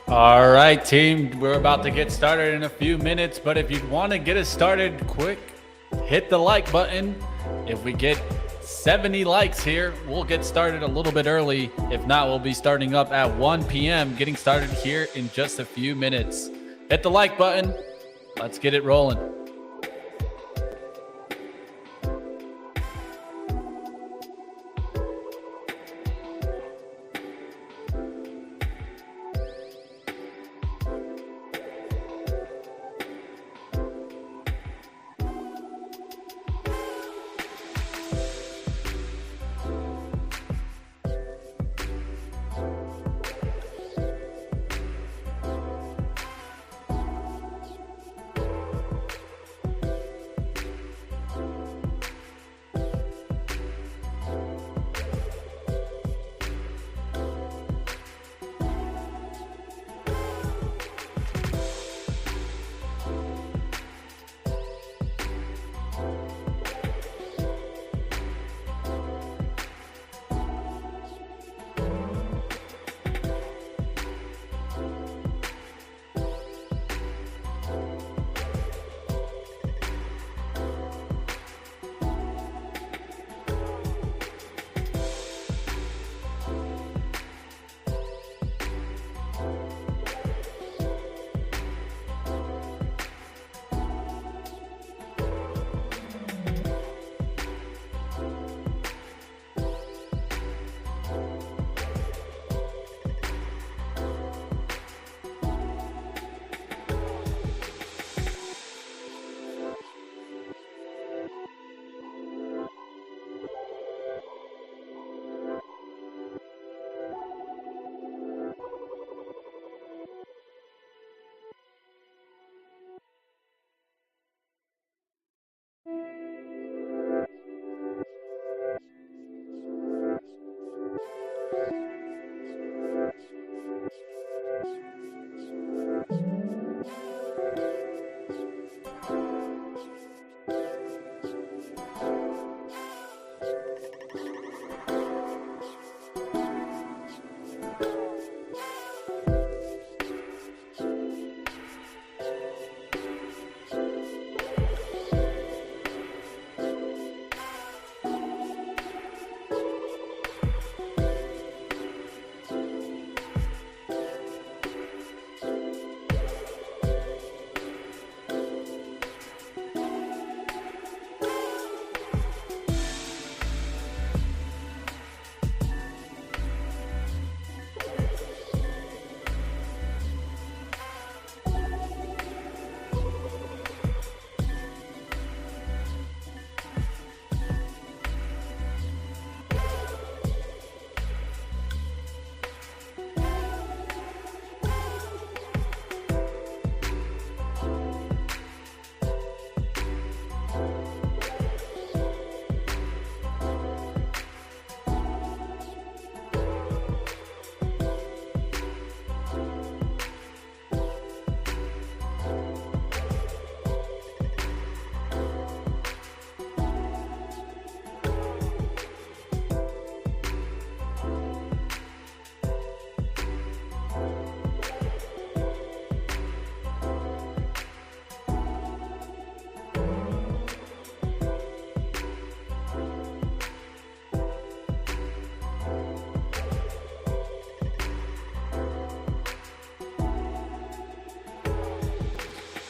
All right, team, we're about to get started in a few minutes, but if you want to get us started quick, hit the like button. If we get 70 likes here, we'll get started a little bit early. If not, we'll be starting up at 1 p.m., getting started here in just a few minutes. Hit the like button. Let's get it rolling.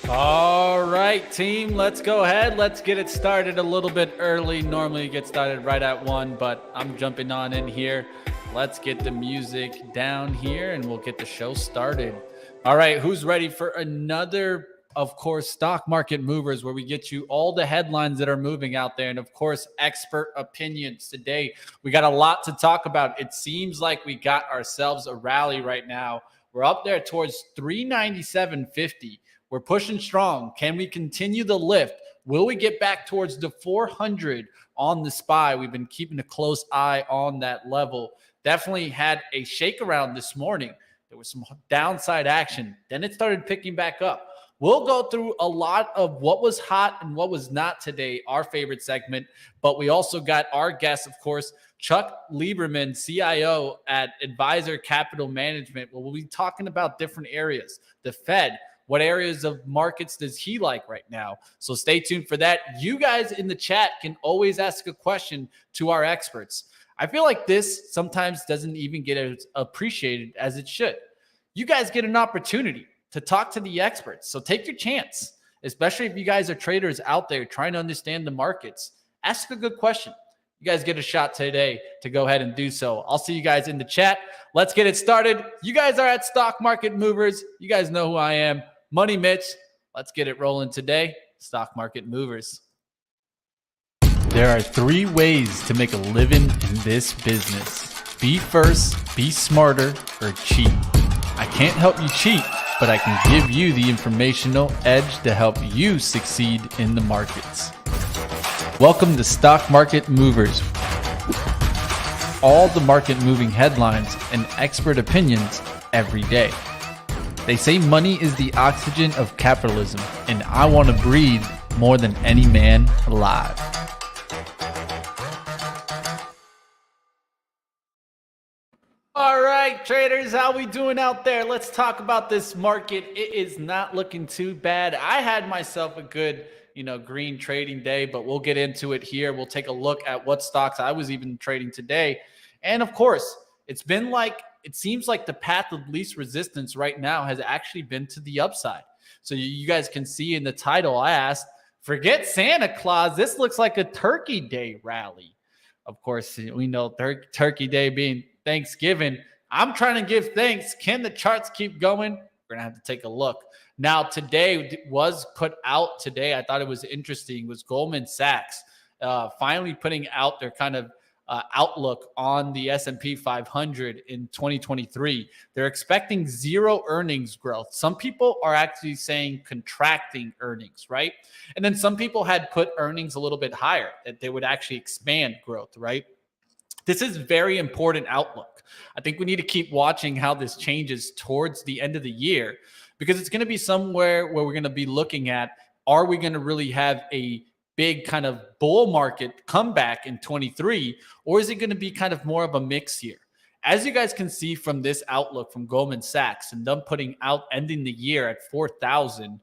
All right, team, let's go ahead. Let's get it started a little bit early. Normally you get started right at 1, but I'm jumping on in here. Let's get the music down here and we'll get the show started. All right, who's ready for another, of course, stock market movers, where we get you all the headlines that are moving out there and, of course, expert opinions. Today we got a lot to talk about. It seems like we got ourselves a rally right now. We're up there towards 397.50. We're pushing strong. Can we continue the lift? Will we get back towards the 400 on the SPY? We've been keeping a close eye on that level. Definitely had a shake around this morning. There was some downside action. Then it started picking back up. We'll go through a lot of what was hot and what was not today, our favorite segment. But we also got our guest, of course, Chuck Lieberman, CIO at Advisor Capital Management. We'll be talking about different areas. The Fed, what areas of markets does he like right now? So stay tuned for that. You guys in the chat can always ask a question to our experts. I feel like this sometimes doesn't even get as appreciated as it should. You guys get an opportunity to talk to the experts. So take your chance, especially if you guys are traders out there trying to understand the markets. Ask a good question. You guys get a shot today to go ahead and do so. I'll see you guys in the chat. Let's get it started. You guys are at Stock Market Movers. You guys know who I am, Money Mitch. Let's get it rolling today. Stock Market Movers. There are 3 ways to make a living in this business. Be first, be smarter, or cheat. I can't help you cheat, but I can give you the informational edge to help you succeed in the markets. Welcome to Stock Market Movers. All the market moving headlines and expert opinions every day. They say money is the oxygen of capitalism, and I want to breathe more than any man alive. All right, traders, how we doing out there? Let's talk about this market. It is not looking too bad. I had myself a good, green trading day, but we'll get into it here. We'll take a look at what stocks I was even trading today. And of course, it seems like the path of least resistance right now has actually been to the upside. So you guys can see in the title, I asked, forget Santa Claus. This looks like a Turkey Day rally. Of course, we know Turkey Day being Thanksgiving. I'm trying to give thanks. Can the charts keep going? We're going to have to take a look. Now, today was put out today. I thought it was interesting. Was Goldman Sachs finally putting out their kind of outlook on the S&P 500 in 2023. They're expecting 0 earnings growth. Some people are actually saying contracting earnings, right? And then some people had put earnings a little bit higher, that they would actually expand growth, right? This is very important outlook. I think we need to keep watching how this changes towards the end of the year, because it's going to be somewhere where we're going to be looking at, are we going to really have a big kind of bull market comeback in 23, or is it going to be kind of more of a mix here? As you guys can see from this outlook from Goldman Sachs and them putting out ending the year at 4,000,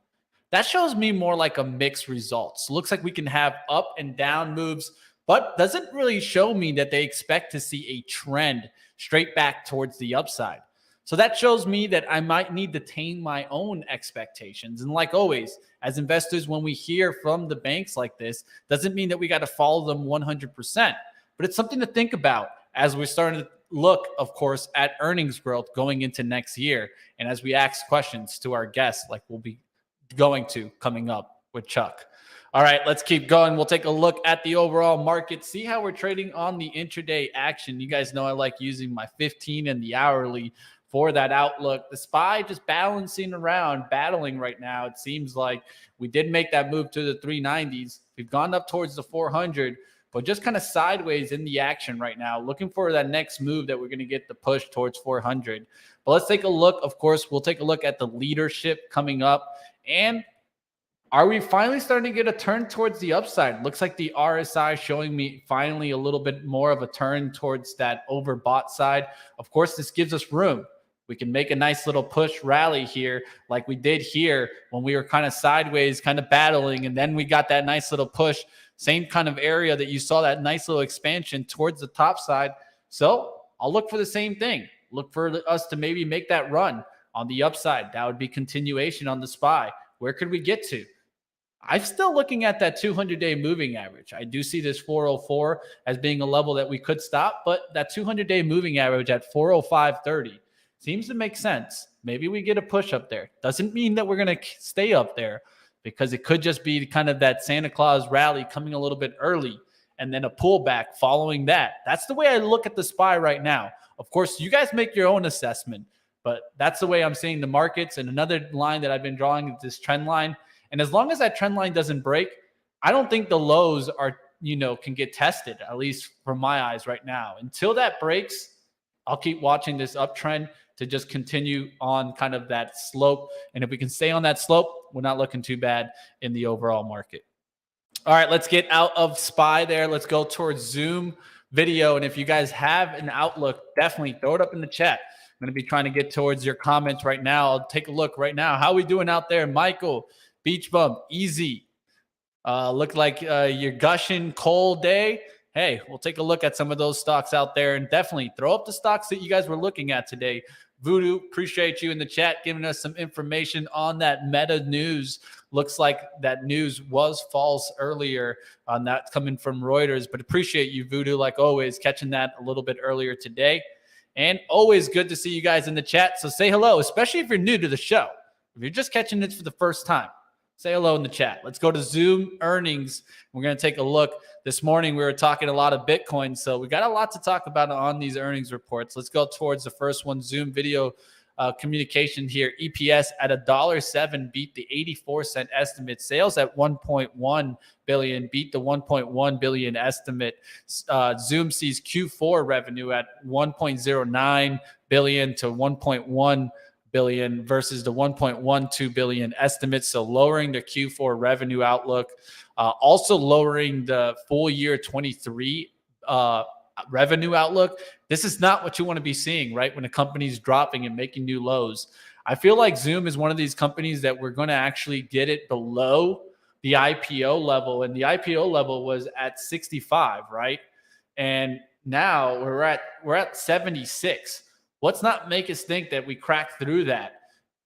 that shows me more like a mixed results. Looks like we can have up and down moves, but doesn't really show me that they expect to see a trend straight back towards the upside. So that shows me that I might need to tame my own expectations. And like always, as investors, when we hear from the banks like this, doesn't mean that we got to follow them 100%. But it's something to think about as we're starting to look, of course, at earnings growth going into next year. And as we ask questions to our guests, like we'll be going to coming up with Chuck. All right, let's keep going. We'll take a look at the overall market, see how we're trading on the intraday action. You guys know I like using my 15 and the hourly for that outlook. The SPY just balancing around, battling right now. It seems like we did make that move to the 390s. We've gone up towards the 400, but just kind of sideways in the action right now, looking for that next move that we're going to get the push towards 400. But let's take a look. Of course, we'll take a look at the leadership coming up. And are we finally starting to get a turn towards the upside? Looks like the RSI showing me finally a little bit more of a turn towards that overbought side. Of course, this gives us room. We can make a nice little push rally here like we did here when we were kind of sideways, kind of battling, and then we got that nice little push, same kind of area that you saw that nice little expansion towards the top side. So I'll look for the same thing. Look for us to maybe make that run on the upside. That would be continuation on the SPY. Where could we get to? I'm still looking at that 200-day moving average. I do see this 404 as being a level that we could stop, but that 200-day moving average at 405.30 seems to make sense. Maybe we get a push up there. Doesn't mean that we're going to stay up there, because it could just be kind of that Santa Claus rally coming a little bit early and then a pullback following that. That's the way I look at the SPY right now. Of course, you guys make your own assessment, but that's the way I'm seeing the markets. And another line that I've been drawing is this trend line. And as long as that trend line doesn't break, I don't think the lows are, can get tested, at least from my eyes right now. Until that breaks, I'll keep watching this uptrend to just continue on kind of that slope. And if we can stay on that slope, we're not looking too bad in the overall market. All right, let's get out of SPY there. Let's go towards Zoom video. And if you guys have an outlook, definitely throw it up in the chat. I'm going to be trying to get towards your comments right now. I'll take a look right now. How are we doing out there? Michael, Beach Bump, Easy. Look like you're gushing cold day. Hey, we'll take a look at some of those stocks out there and definitely throw up the stocks that you guys were looking at today. Voodoo, appreciate you in the chat giving us some information on that Meta news. Looks like that news was false earlier on that coming from Reuters, but appreciate you, Voodoo, like always, catching that a little bit earlier today. And always good to see you guys in the chat. So say hello, especially if you're new to the show. If you're just catching it for the first time, say hello in the chat. Let's go to Zoom earnings. We're going to take a look. This morning, we were talking a lot of Bitcoin, so we got a lot to talk about on these earnings reports. Let's go towards the first one, Zoom video communication here. EPS at $1.07 beat the 84-cent estimate. Sales at $1.1 billion beat the $1.1 billion estimate. Zoom sees Q4 revenue at $1.09 billion to $1.1 billion versus the 1.12 billion estimate. So lowering the Q4 revenue outlook, also lowering the full year 23 revenue outlook. This is not what you want to be seeing, right? When a company's dropping and making new lows. I feel like Zoom is one of these companies that we're going to actually get it below the IPO level. And the IPO level was at 65, right? And now we're at 76. What's not make us think that we cracked through that,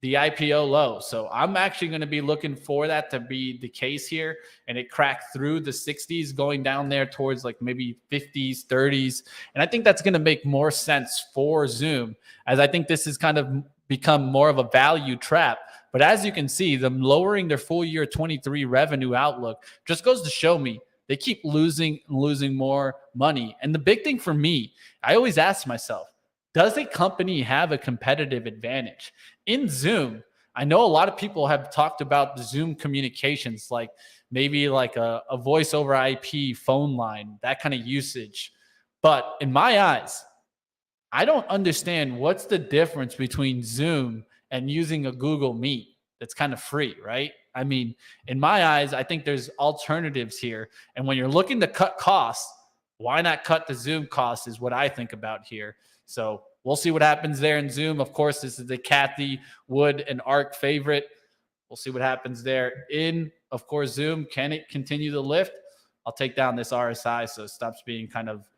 the IPO low? So I'm actually going to be looking for that to be the case here, and it cracked through the 60s, going down there towards like maybe 50s, 30s. And I think that's going to make more sense for Zoom, as I think this has kind of become more of a value trap. But as you can see, them lowering their full year 23 revenue outlook just goes to show me they keep losing more money. And the big thing for me, I always ask myself, does a company have a competitive advantage? In Zoom, I know a lot of people have talked about the Zoom communications, like maybe like a voice over IP phone line, that kind of usage. But in my eyes, I don't understand what's the difference between Zoom and using a Google Meet that's kind of free, right? I mean, in my eyes, I think there's alternatives here. And when you're looking to cut costs, why not cut the Zoom costs is what I think about here. So we'll see what happens there in Zoom. Of course, this is the Kathy Wood and ARK favorite. We'll see what happens there in, of course, Zoom. Can it continue to lift? I'll take down this RSI so it stops being kind of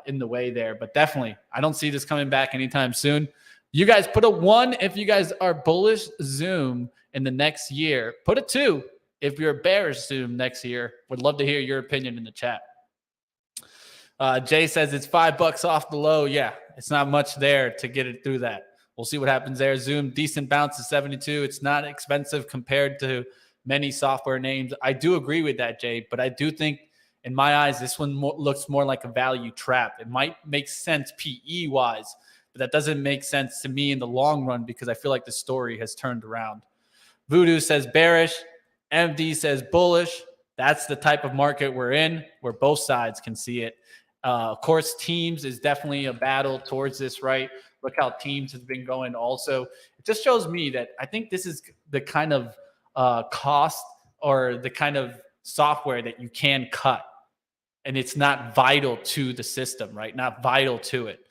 in the way there. But definitely, I don't see this coming back anytime soon. You guys put a 1 if you guys are bullish Zoom in the next year. Put a 2 if you're bearish Zoom next year. Would love to hear your opinion in the chat. Jay says it's $5 off the low. Yeah, it's not much there to get it through that. We'll see what happens there. Zoom, decent bounce to 72. It's not expensive compared to many software names. I do agree with that, Jay, but I do think, in my eyes, this one looks more like a value trap. It might make sense PE-wise, but that doesn't make sense to me in the long run because I feel like the story has turned around. Voodoo says bearish. MD says bullish. That's the type of market we're in, where both sides can see it. Of course, Teams is definitely a battle towards this, right? Look how Teams has been going also. It just shows me that I think this is the kind of cost or the kind of software that you can cut. And it's not vital to the system, right? Not vital to it.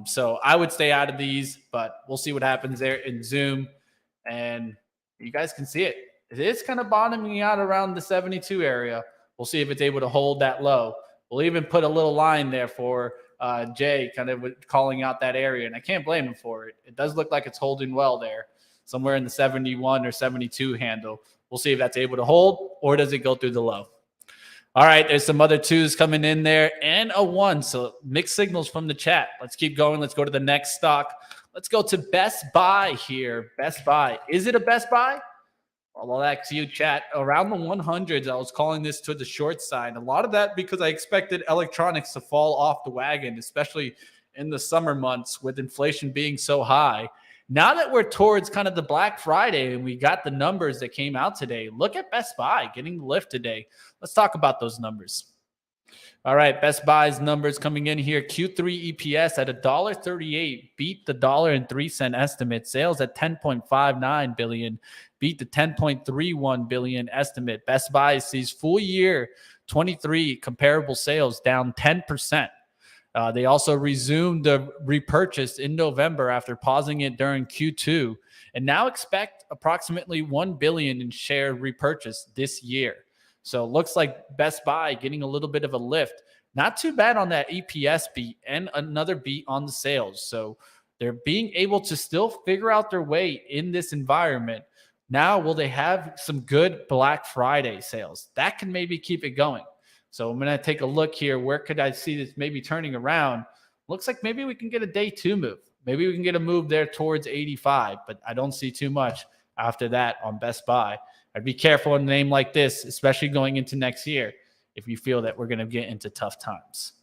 So I would stay out of these, but we'll see what happens there in Zoom. And you guys can see it. It is kind of bottoming out around the 72 area. We'll see if it's able to hold that low. We'll even put a little line there for Jay, kind of calling out that area. And I can't blame him for it. It does look like it's holding well there, somewhere in the 71 or 72 handle. We'll see if that's able to hold, or does it go through the low? All right, there's some other 2s coming in there and a 1. So mixed signals from the chat. Let's keep going. Let's go to the next stock. Let's go to Best Buy here. Best Buy. Is it a Best Buy? Well, that's you, chat. Around the 100s, I was calling this to the short side. A lot of that because I expected electronics to fall off the wagon, especially in the summer months with inflation being so high. Now that we're towards kind of the Black Friday and we got the numbers that came out today, look at Best Buy getting the lift today. Let's talk about those numbers. All right, Best Buy's numbers coming in here. Q3 EPS at $1.38, beat the $1.03 estimate. Sales at $10.59 billion, beat the $10.31 billion estimate. Best Buy sees full year 23 comparable sales down 10%. They also resumed the repurchase in November after pausing it during Q2, and now expect approximately $1 billion in share repurchase this year. So it looks like Best Buy getting a little bit of a lift. Not too bad on that EPS beat and another beat on the sales. So they're being able to still figure out their way in this environment. Now, will they have some good Black Friday sales? That can maybe keep it going. So I'm going to take a look here. Where could I see this maybe turning around? Looks like maybe we can get a day two move. Maybe we can get a move there towards 85, but I don't see too much after that on Best Buy. I'd be careful in a name like this, especially going into next year, if you feel that we're going to get into tough times.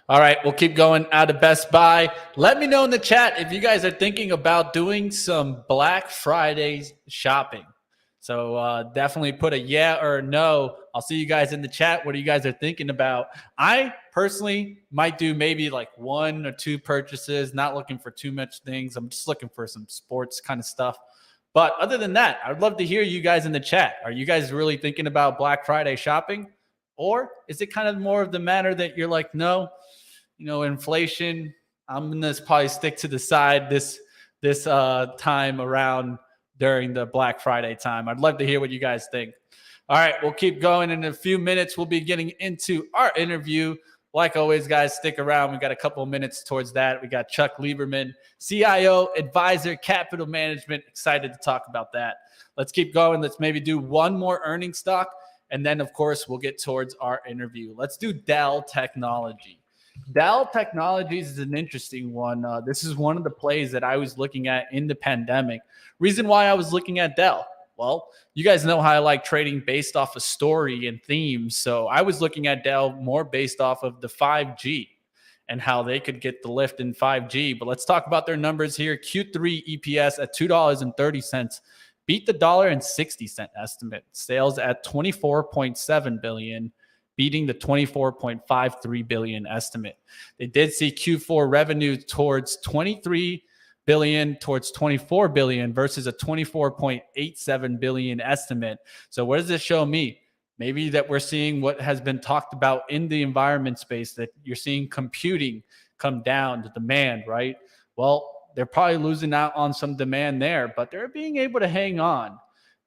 All right, we'll keep going out of Best Buy. Let me know in the chat if you guys are thinking about doing some Black Friday shopping. So definitely put a yeah or a no. I'll see you guys in the chat. What you guys are thinking about? I personally might do maybe like 1 or 2 purchases, not looking for too much things. I'm just looking for some sports kind of stuff. But other than that, I'd love to hear you guys in the chat. Are you guys really thinking about Black Friday shopping? Or is it kind of more of the matter that you're like, no, inflation, I'm going to probably stick to the side this time around during the Black Friday time. I'd love to hear what you guys think. All right, we'll keep going. In a few minutes, we'll be getting into our interview. Like always, guys, stick around. We got a couple of minutes towards that. We got Chuck Lieberman, CIO, Advisor, Capital Management. Excited to talk about that. Let's keep going. Let's maybe do one more earnings stock. And then, of course, we'll get towards our interview. Let's do Dell Technology. Dell Technologies is an interesting one. This is one of the plays that I was looking at in the pandemic. Reason why I was looking at Dell. Well, you guys know how I like trading based off of story and themes. So I was looking at Dell more based off of the 5G and how they could get the lift in 5G. But let's talk about their numbers here. Q3 EPS at $2.30, beat the $1.60 estimate. Sales at $24.7 billion, beating the $24.53 billion estimate. They did see Q4 revenue towards $23 billion towards $24 billion versus a $24.87 billion estimate. So what does this show me? Maybe that we're seeing what has been talked about in the environment space, that you're seeing computing come down, the demand, right? Well, they're probably losing out on some demand there, but they're being able to hang on.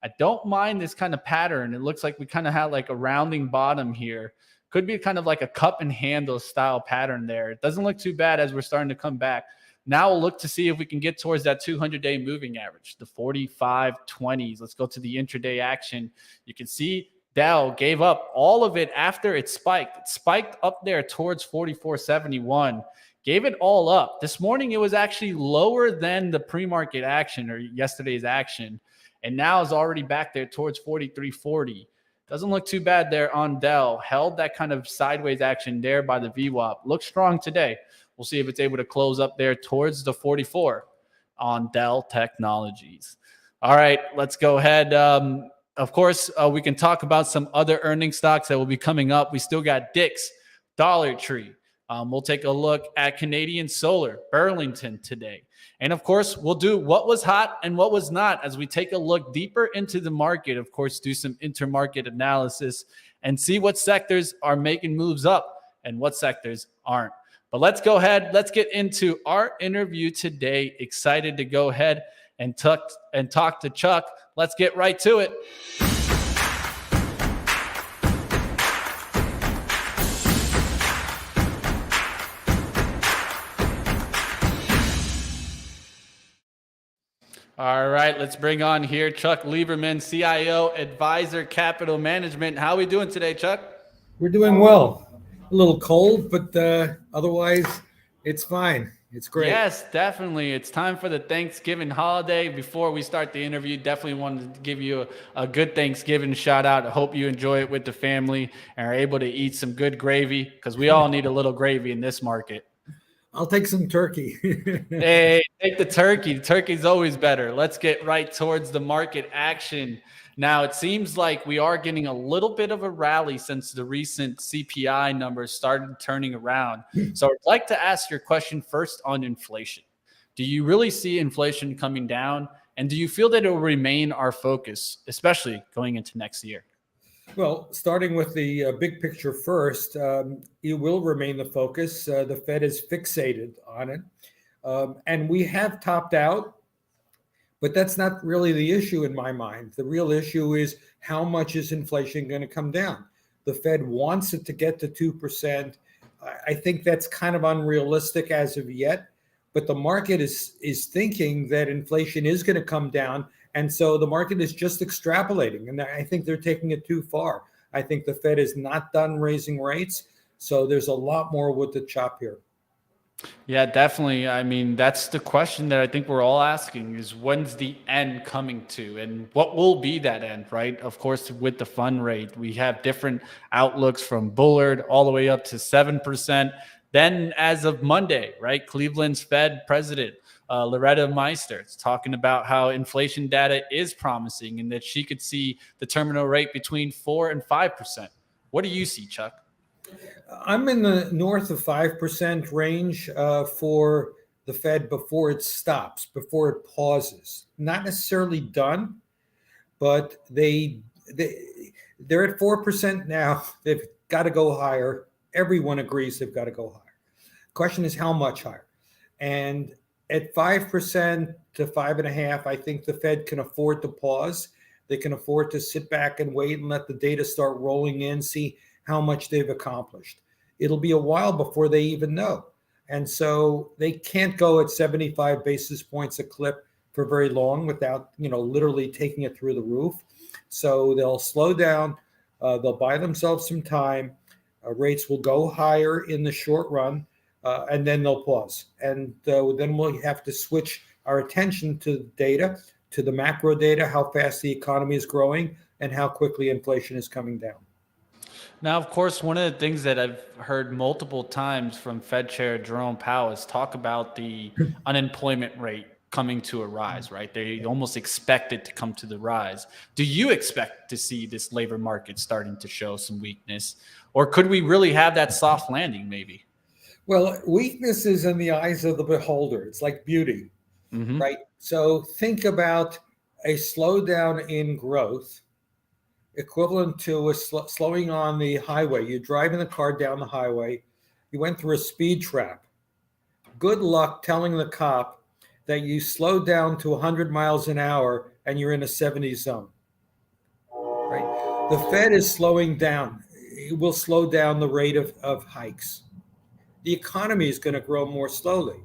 I don't mind this kind of pattern. It looks like we kind of had like a rounding bottom here. Could be kind of like a cup and handle style pattern there. It doesn't look too bad as we're starting to come back. Now we'll look to see if we can get towards that 200-day moving average, the 45.20s. Let's go to the intraday action. You can see Dow gave up all of it after it spiked. It spiked up there towards 44.71, gave it all up. This morning, it was actually lower than the pre-market action or yesterday's action, and now is already back there towards 43.40. Doesn't look too bad there on Dell. Held that kind of sideways action there by the VWAP. Looks strong today. We'll see if it's able to close up there towards the 44 on Dell Technologies. All right, let's go ahead. Of course, we can talk about some other earning stocks that will be coming up. We still got Dick's, Dollar Tree. We'll take a look at Canadian Solar, Burlington today. And of course, we'll do what was hot and what was not as we take a look deeper into the market. Of course, do some intermarket analysis and see what sectors are making moves up and what sectors aren't. But let's go ahead. Let's get into our interview today. Excited to go ahead and talk to Chuck. Let's get right to it. All right, let's bring on here Chuck Lieberman, CIO, Advisor, Capital Management. How are we doing today, Chuck? We're doing well. A little cold, but otherwise it's fine. It's great. Yes, definitely. It's time for the Thanksgiving holiday. Before we start the interview, definitely wanted to give you a good Thanksgiving shout out. I hope you enjoy it with the family and are able to eat some good gravy because we all need a little gravy in this market. I'll take some turkey. Hey, take the turkey. The turkey's always better. Let's get right towards the market action. Now, it seems like we are getting a little bit of a rally since the recent CPI numbers started turning around. So I'd like to ask your question first on inflation. Do you really see inflation coming down? And do you feel that it will remain our focus, especially going into next year? Well, starting with the big picture first, it will remain the focus. The Fed is fixated on it. And we have topped out, but that's not really the issue in my mind. The real issue is how much is inflation going to come down? The Fed wants it to get to 2%. I think that's kind of unrealistic as of yet, but the market is thinking that inflation is going to come down. And so the market is just extrapolating. And I think they're taking it too far. I think the Fed is not done raising rates. So there's a lot more wood to chop here. Yeah, definitely. I mean, that's the question that I think we're all asking is when's the end coming to and what will be that end, right? Of course, with the fund rate, we have different outlooks from Bullard all the way up to 7%. Then as of Monday, right, Cleveland's Fed president, Loretta Meister, is talking about how inflation data is promising and that she could see the terminal rate between 4 and 5%. What do you see, Chuck? I'm in the north of 5% range for the Fed before it stops, before it pauses. Not necessarily done, but they're at 4% now. They've got to go higher. Everyone agrees they've got to go higher. Question is how much higher? And at 5% to 5.5%, I think the Fed can afford to pause. They can afford to sit back and wait and let the data start rolling in, see how much they've accomplished. It'll be a while before they even know. And so they can't go at 75 basis points a clip for very long without, literally taking it through the roof. So they'll slow down. They'll buy themselves some time. Rates will go higher in the short run, and then they'll pause. And then we'll have to switch our attention to the data, to the macro data, how fast the economy is growing and how quickly inflation is coming down. Now, of course, one of the things that I've heard multiple times from Fed Chair Jerome Powell is talk about the unemployment rate coming to a rise, right? They almost expect it to come to the rise. Do you expect to see this labor market starting to show some weakness? Or could we really have that soft landing maybe? Well, weakness is in the eyes of the beholder. It's like beauty, right? So think about a slowdown in growth equivalent to a slowing on the highway. You're driving the car down the highway. You went through a speed trap. Good luck telling the cop that you slowed down to 100 miles an hour and you're in a 70 zone, right? The Fed is slowing down. It will slow down the rate of hikes. The economy is going to grow more slowly.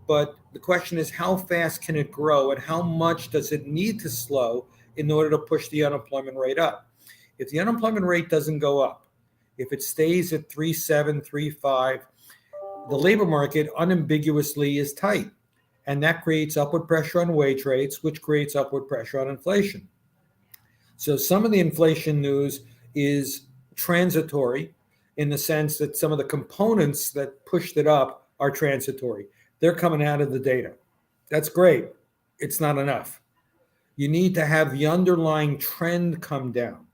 But the question is, how fast can it grow and how much does it need to slow in order to push the unemployment rate up? If the unemployment rate doesn't go up, if it stays at 3.7, 3.5, the labor market unambiguously is tight. And that creates upward pressure on wage rates, which creates upward pressure on inflation. So some of the inflation news is transitory in the sense that some of the components that pushed it up are transitory. They're coming out of the data. That's great. It's not enough. You need to have the underlying trend come down.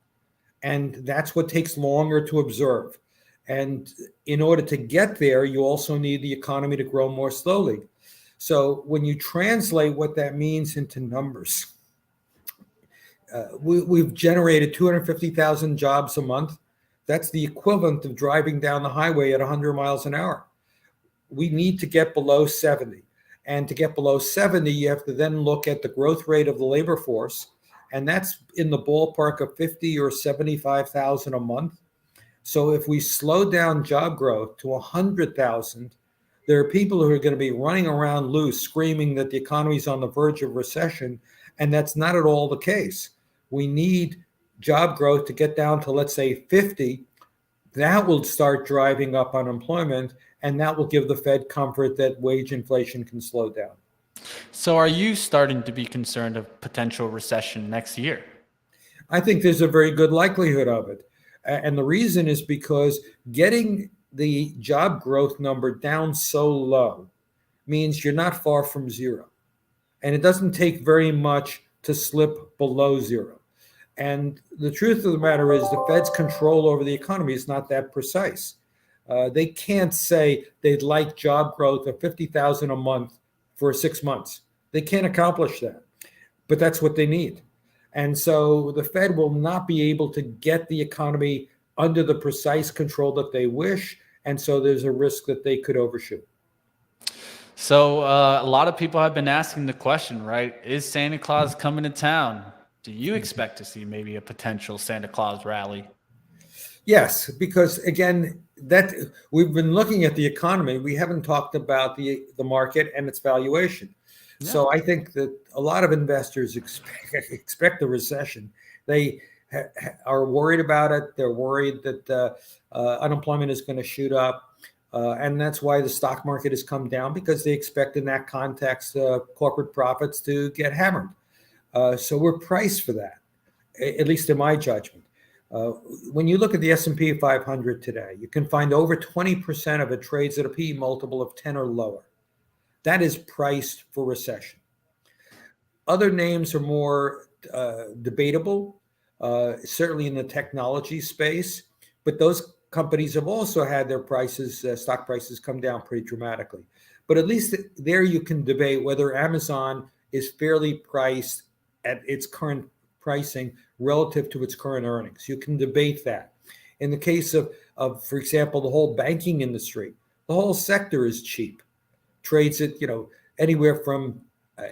And that's what takes longer to observe. And in order to get there, you also need the economy to grow more slowly. So when you translate what that means into numbers, we've generated 250,000 jobs a month. That's the equivalent of driving down the highway at 100 miles an hour. We need to get below 70. And to get below 70, you have to then look at the growth rate of the labor force. And that's in the ballpark of 50 or 75,000 a month. So if we slow down job growth to 100,000, there are people who are going to be running around loose, screaming that the economy is on the verge of recession. And that's not at all the case. We need job growth to get down to, let's say, 50. That will start driving up unemployment, and that will give the Fed comfort that wage inflation can slow down. So are you starting to be concerned of potential recession next year? I think there's a very good likelihood of it. And the reason is because getting the job growth number down so low means you're not far from zero. And it doesn't take very much to slip below zero. And the truth of the matter is the Fed's control over the economy is not that precise. They can't say they'd like job growth of 50,000 a month for 6 months. They can't accomplish that, but that's what they need. And so the Fed will not be able to get the economy under the precise control that they wish. And so there's a risk that they could overshoot. So a lot of people have been asking the question, right? Is Santa Claus coming to town? Do you expect to see maybe a potential Santa Claus rally? Yes, because again, that we've been looking at the economy. We haven't talked about the market and its valuation. Yeah. So I think that a lot of investors expect a recession. They are worried about it. They're worried that unemployment is going to shoot up. And that's why the stock market has come down, because they expect in that context corporate profits to get hammered. So we're priced for that, at least in my judgment. When you look at the S&P 500 today, you can find over 20% of it trades at a P multiple of 10 or lower. That is priced for recession. Other names are more debatable, certainly in the technology space, but those companies have also had their prices, stock prices, come down pretty dramatically. But at least there you can debate whether Amazon is fairly priced at its current pricing relative to its current earnings. You can debate that. In the case of, for example, the whole banking industry, the whole sector is cheap, trades at anywhere from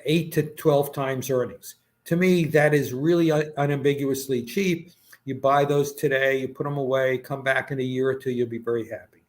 8 to 12 times earnings. To me, that is really unambiguously cheap. You buy those today, you put them away, come back in a year or two, you'll be very happy.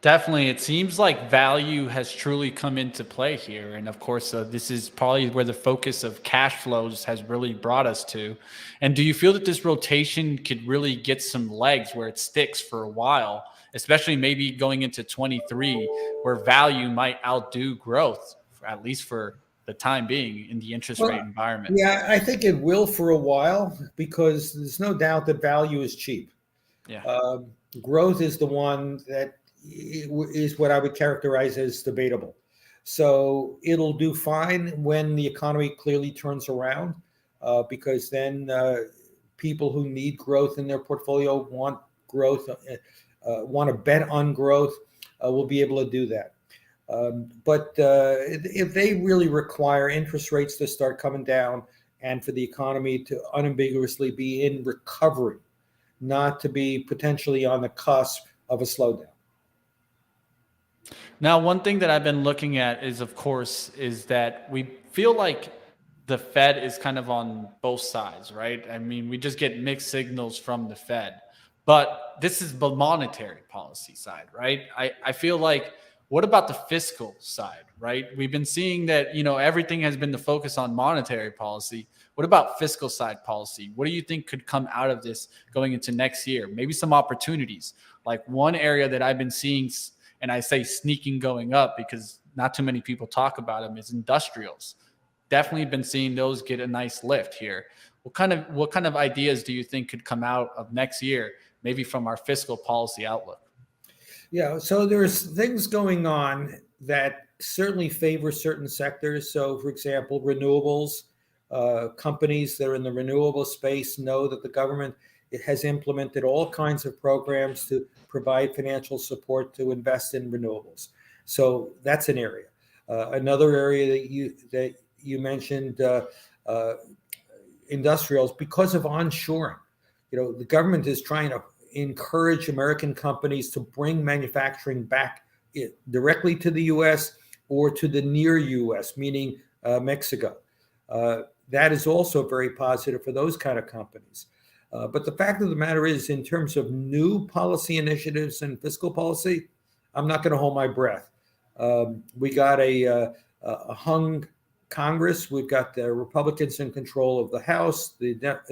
Definitely. It seems like value has truly come into play here. And of course, this is probably where the focus of cash flows has really brought us to. And do you feel that this rotation could really get some legs where it sticks for a while, especially maybe going into 23, where value might outdo growth, at least for the time being in the interest rate environment? Yeah, I think it will for a while, because there's no doubt that value is cheap. Yeah. Growth is the one that is what I would characterize as debatable. So it'll do fine when the economy clearly turns around, because then people who need growth in their portfolio want growth, want to bet on growth, will be able to do that. But if they really require interest rates to start coming down and for the economy to unambiguously be in recovery, not to be potentially on the cusp of a slowdown. Now, one thing that I've been looking at is, of course, is that we feel like the Fed is kind of on both sides, right? I mean, we just get mixed signals from the Fed, but this is the monetary policy side, right? I feel like, what about the fiscal side, right? We've been seeing that, everything has been the focus on monetary policy. What about fiscal side policy? What do you think could come out of this going into next year? Maybe some opportunities. Like one area that I've been seeing, and I say sneaking going up because not too many people talk about them, is industrials. Definitely been seeing those get a nice lift here. What kind of ideas do you think could come out of next year, maybe from our fiscal policy outlook? Yeah, so there's things going on that certainly favor certain sectors. So, for example, renewables. Companies that are in the renewable space know that the government has implemented all kinds of programs to provide financial support to invest in renewables. So that's an area. Another area that you mentioned, industrials, because of onshoring. The government is trying to encourage American companies to bring manufacturing back directly to the U.S. or to the near U.S., meaning Mexico. That is also very positive for those kind of companies. But the fact of the matter is, in terms of new policy initiatives and fiscal policy, I'm not going to hold my breath. We got a hung Congress. We've got the Republicans in control of the House. The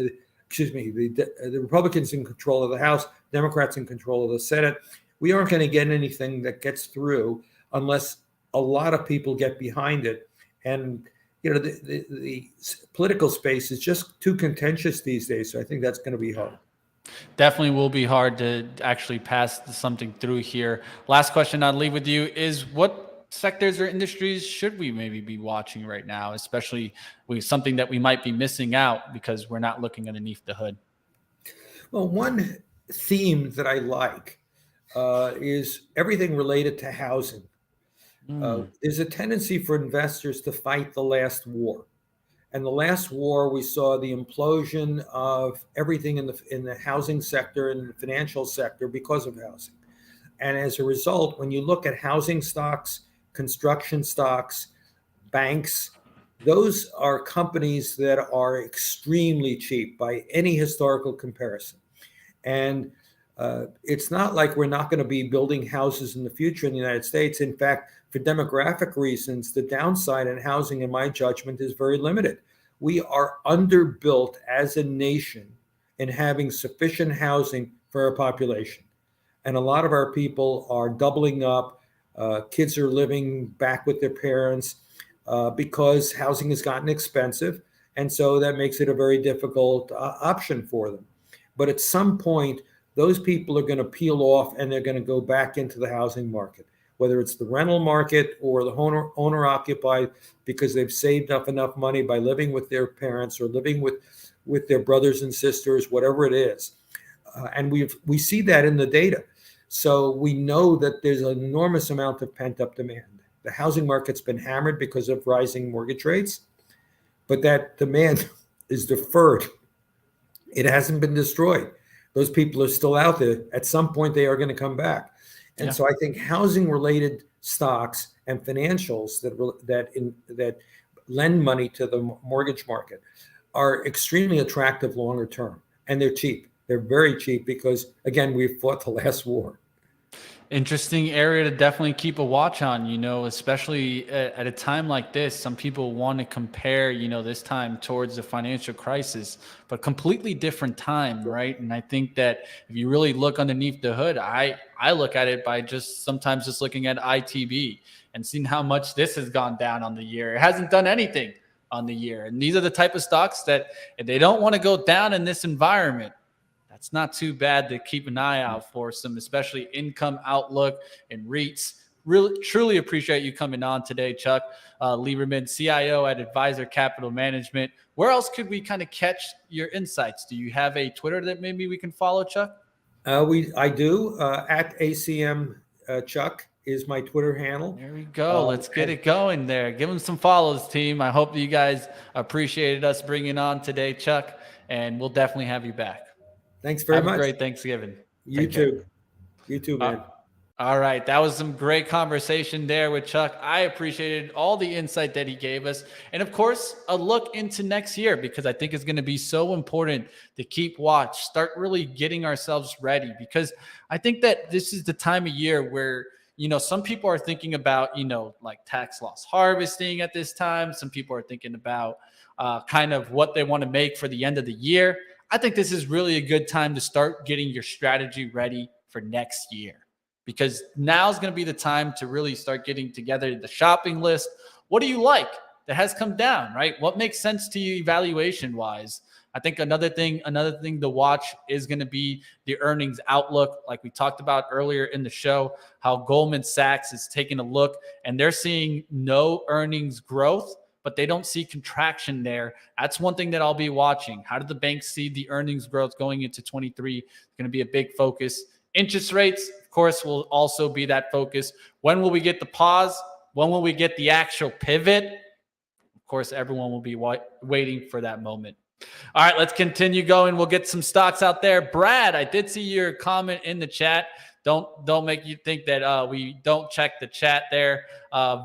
Republicans in control of the House, Democrats in control of the Senate. We aren't going to get anything that gets through unless a lot of people get behind it. And the political space is just too contentious these days. So I think that's going to be hard. Definitely will be hard to actually pass something through here. Last question I'll leave with you is, what sectors or industries should we maybe be watching right now, especially with something that we might be missing out because we're not looking underneath the hood? Well, one theme that I like is everything related to housing. There's a tendency for investors to fight the last war. And the last war, we saw the implosion of everything in the housing sector and the financial sector because of housing. And as a result, when you look at housing stocks, construction stocks, banks, those are companies that are extremely cheap by any historical comparison. And it's not like we're not going to be building houses in the future in the United States. In fact, for demographic reasons, the downside in housing, in my judgment, is very limited. We are underbuilt as a nation in having sufficient housing for our population. And a lot of our people are doubling up. Kids are living back with their parents because housing has gotten expensive. And so that makes it a very difficult option for them. But at some point, those people are going to peel off and they're going to go back into the housing market, whether it's the rental market or the owner occupied, because they've saved up enough money by living with their parents or living with their brothers and sisters, whatever it is. And we see that in the data. So we know that there's an enormous amount of pent-up demand. The housing market's been hammered because of rising mortgage rates, but that demand is deferred. It hasn't been destroyed. Those people are still out there. At some point, they are going to come back. And so I think housing-related stocks and financials that lend money to the mortgage market are extremely attractive longer term, and they're cheap. They're very cheap because, again, we've fought the last war. Interesting area to definitely keep a watch on, especially at a time like this. Some people want to compare, this time towards the financial crisis, but completely different time, right? And I think that if you really look underneath the hood, I look at it by sometimes just looking at ITB and seeing how much this has gone down on the year. It hasn't done anything on the year. And these are the type of stocks that if they don't want to go down in this environment, that's not too bad to keep an eye out for, some especially income outlook and REITs. Really, truly appreciate you coming on today, Chuck. Lieberman, CIO at Advisor Capital Management. Where else could we kind of catch your insights? Do you have a Twitter that maybe we can follow, Chuck? I do. At ACM Chuck is my Twitter handle. There we go. Let's get it going there. Give them some follows, team. I hope you guys appreciated us bringing on today, Chuck, and we'll definitely have you back. Thanks very much. Have a great Thanksgiving. You too. You too, man. All right. That was some great conversation there with Chuck. I appreciated all the insight that he gave us. And of course, a look into next year, because I think it's going to be so important to keep watch, start really getting ourselves ready, because I think that this is the time of year where, some people are thinking about, like tax loss harvesting at this time. Some people are thinking about kind of what they want to make for the end of the year. I think this is really a good time to start getting your strategy ready for next year, because now is going to be the time to really start getting together the shopping list. What do you like that has come down, right? What makes sense to you evaluation wise? I think another thing to watch is going to be the earnings outlook. Like we talked about earlier in the show, how Goldman Sachs is taking a look and they're seeing no earnings growth, but they don't see contraction there. That's one thing that I'll be watching. How do the banks see the earnings growth going into 23? It's going to be a big focus. Interest rates, of course, will also be that focus. When will we get the pause? When will we get the actual pivot? Of course, everyone will be waiting for that moment. All right, let's continue going. We'll get some stocks out there. Brad, I did see your comment in the chat. Don't make you think that we don't check the chat there.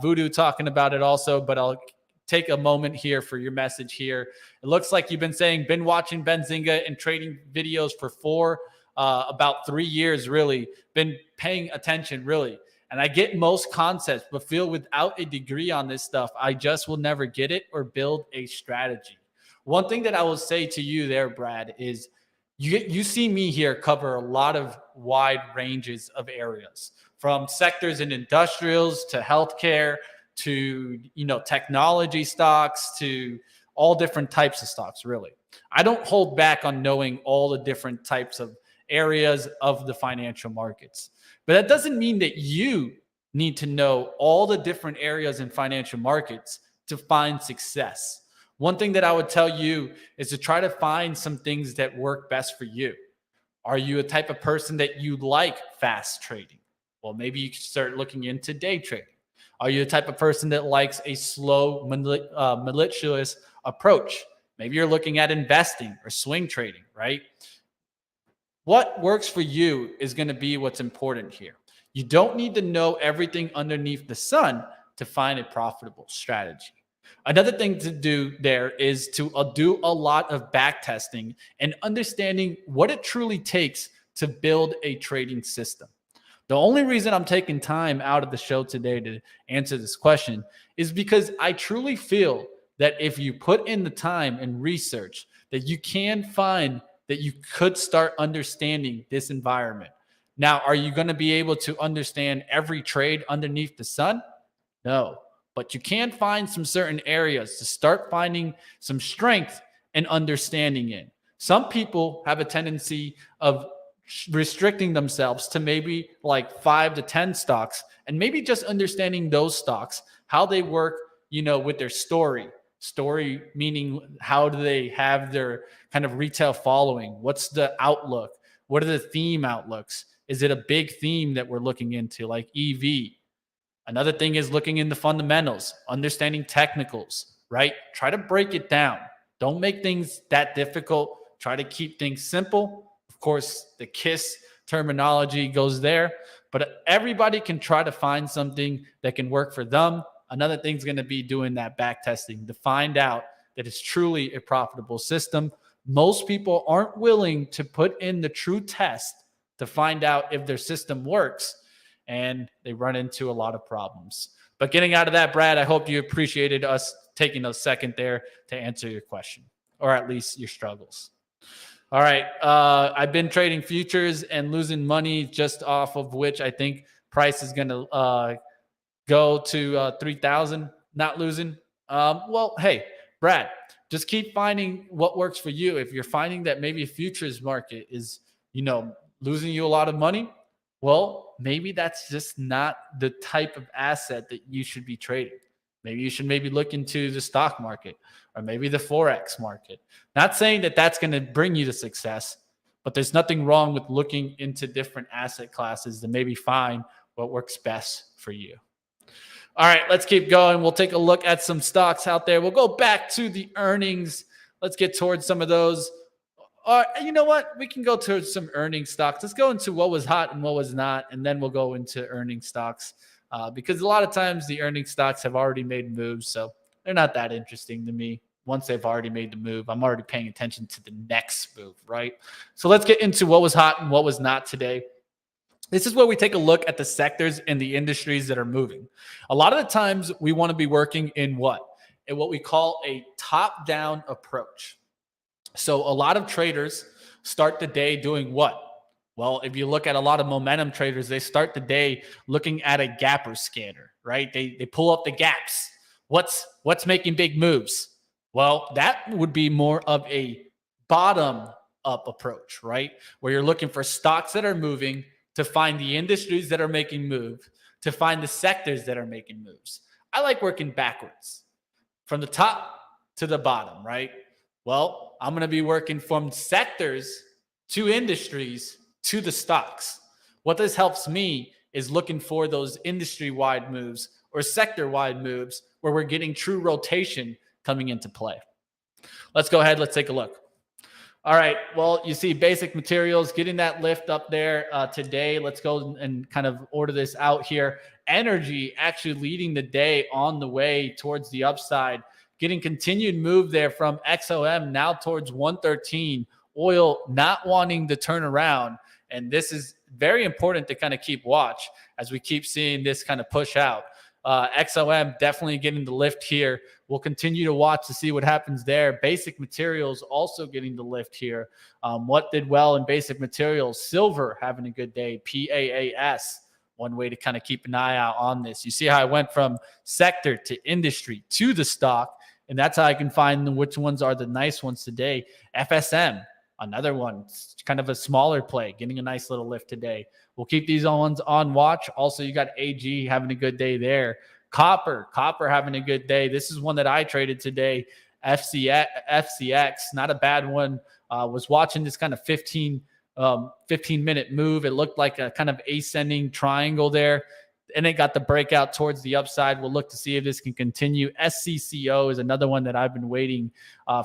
Voodoo talking about it also, but I'll take a moment here for your message here. It looks like you've been watching Benzinga and trading videos for about 3 years, really. Been paying attention, really. And I get most concepts, but feel without a degree on this stuff, I just will never get it or build a strategy. One thing that I will say to you there, Brad, is you see me here cover a lot of wide ranges of areas, from sectors in industrials to healthcare, to technology stocks, to all different types of stocks, really. I don't hold back on knowing all the different types of areas of the financial markets. But that doesn't mean that you need to know all the different areas in financial markets to find success. One thing that I would tell you is to try to find some things that work best for you. Are you a type of person that you like fast trading? Well, maybe you can start looking into day trading. Are you the type of person that likes a slow, malicious approach? Maybe you're looking at investing or swing trading, right? What works for you is going to be what's important here. You don't need to know everything underneath the sun to find a profitable strategy. Another thing to do there is to do a lot of back testing and understanding what it truly takes to build a trading system. The only reason I'm taking time out of the show today to answer this question is because I truly feel that if you put in the time and research, that you can find that you could start understanding this environment. Now, are you going to be able to understand every trade underneath the sun? No, but you can find some certain areas to start finding some strength and understanding in. Some people have a tendency of restricting themselves to maybe like 5 to 10 stocks and maybe just understanding those stocks, how they work, with their story meaning how do they have their kind of retail following? What's the outlook? What are the theme outlooks? Is it a big theme that we're looking into like EV? Another thing is looking in the fundamentals, understanding technicals, right? Try to break it down. Don't make things that difficult. Try to keep things simple. Of course, the KISS terminology goes there, but everybody can try to find something that can work for them. Another thing's going to be doing that back testing to find out that it's truly a profitable system. Most people aren't willing to put in the true test to find out if their system works, and they run into a lot of problems. But getting out of that, Brad, I hope you appreciated us taking a second there to answer your question, or at least your struggles. All right. I've been trading futures and losing money just off of which I think price is going to go to 3,000, not losing. Well, hey, Brad, just keep finding what works for you. If you're finding that maybe a futures market is, losing you a lot of money, well, maybe that's just not the type of asset that you should be trading. Maybe you should look into the stock market or maybe the Forex market. Not saying that that's going to bring you to success, but there's nothing wrong with looking into different asset classes to maybe find what works best for you. All right, let's keep going. We'll take a look at some stocks out there. We'll go back to the earnings. Let's get towards some of those. You know what? We can go towards some earnings stocks. Let's go into what was hot and what was not, and then we'll go into earnings stocks because a lot of times the earnings stocks have already made moves, so they're not that interesting to me. Once they've already made the move, I'm already paying attention to the next move, right? So let's get into what was hot and what was not today. This is where we take a look at the sectors and the industries that are moving. A lot of the times we want to be working in what we call a top-down approach. So a lot of traders start the day doing what? Well, if you look at a lot of momentum traders, they start the day looking at a gapper scanner, right? They pull up the gaps. What's making big moves? Well, that would be more of a bottom-up approach, right? Where you're looking for stocks that are moving to find the industries that are making moves, to find the sectors that are making moves. I like working backwards from the top to the bottom, right? Well, I'm going to be working from sectors to industries to the stocks. What this helps me is looking for those industry-wide moves or sector-wide moves where we're getting true rotation coming into play. Let's go ahead. Let's take a look. All right. Well, you see basic materials getting that lift up there today. Let's go and kind of order this out here. Energy actually leading the day on the way towards the upside. Getting continued move there from XOM now towards 113. Oil not wanting to turn around. And this is very important to kind of keep watch as we keep seeing this kind of push out. XOM definitely getting the lift here. We'll continue to watch to see what happens there. Basic materials also getting the lift here. What did well in basic materials? Silver having a good day. PAAS. One way to kind of keep an eye out on this. You see how I went from sector to industry to the stock. And that's how I can find which ones are the nice ones today. FSM, another one, it's kind of a smaller play, getting a nice little lift today. We'll keep these ones on watch. Also, you got AG having a good day there. Copper having a good day. This is one that I traded today. FCX, not a bad one. Was watching this kind of 15-minute move. It looked like a kind of ascending triangle there. And it got the breakout towards the upside. We'll look to see if this can continue. SCCO is another one that I've been waiting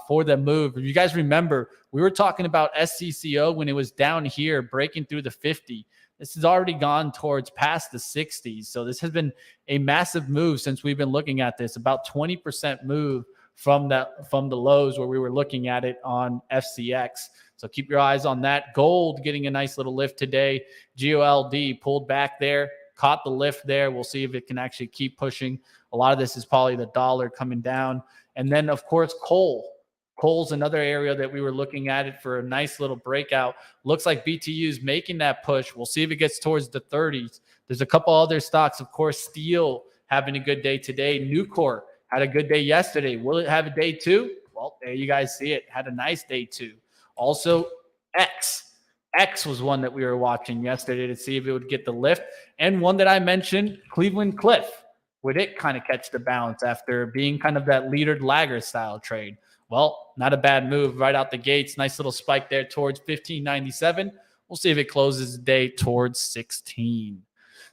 for the move. If you guys remember, we were talking about SCCO when it was down here, breaking through the 50. This has already gone towards past the 60s. So this has been a massive move since we've been looking at this, about 20% move from the lows where we were looking at it on FCX. So keep your eyes on that. Gold getting a nice little lift today. GOLD pulled back there, caught the lift there. We'll see if it can actually keep pushing. A lot of this is probably the dollar coming down. And then, of course, coal. Coal's another area that we were looking at it for a nice little breakout. Looks like BTU is making that push. We'll see if it gets towards the 30s. There's a couple other stocks. Of course, steel having a good day today. Nucor had a good day yesterday. Will it have a day two? Well, there you guys see it. Had a nice day two. Also, X was one that we were watching yesterday to see if it would get the lift. And one that I mentioned, Cleveland Cliff. Would it kind of catch the bounce after being kind of that leader lagger style trade? Well, not a bad move right out the gates. Nice little spike there towards 15.97. We'll see if it closes the day towards 16.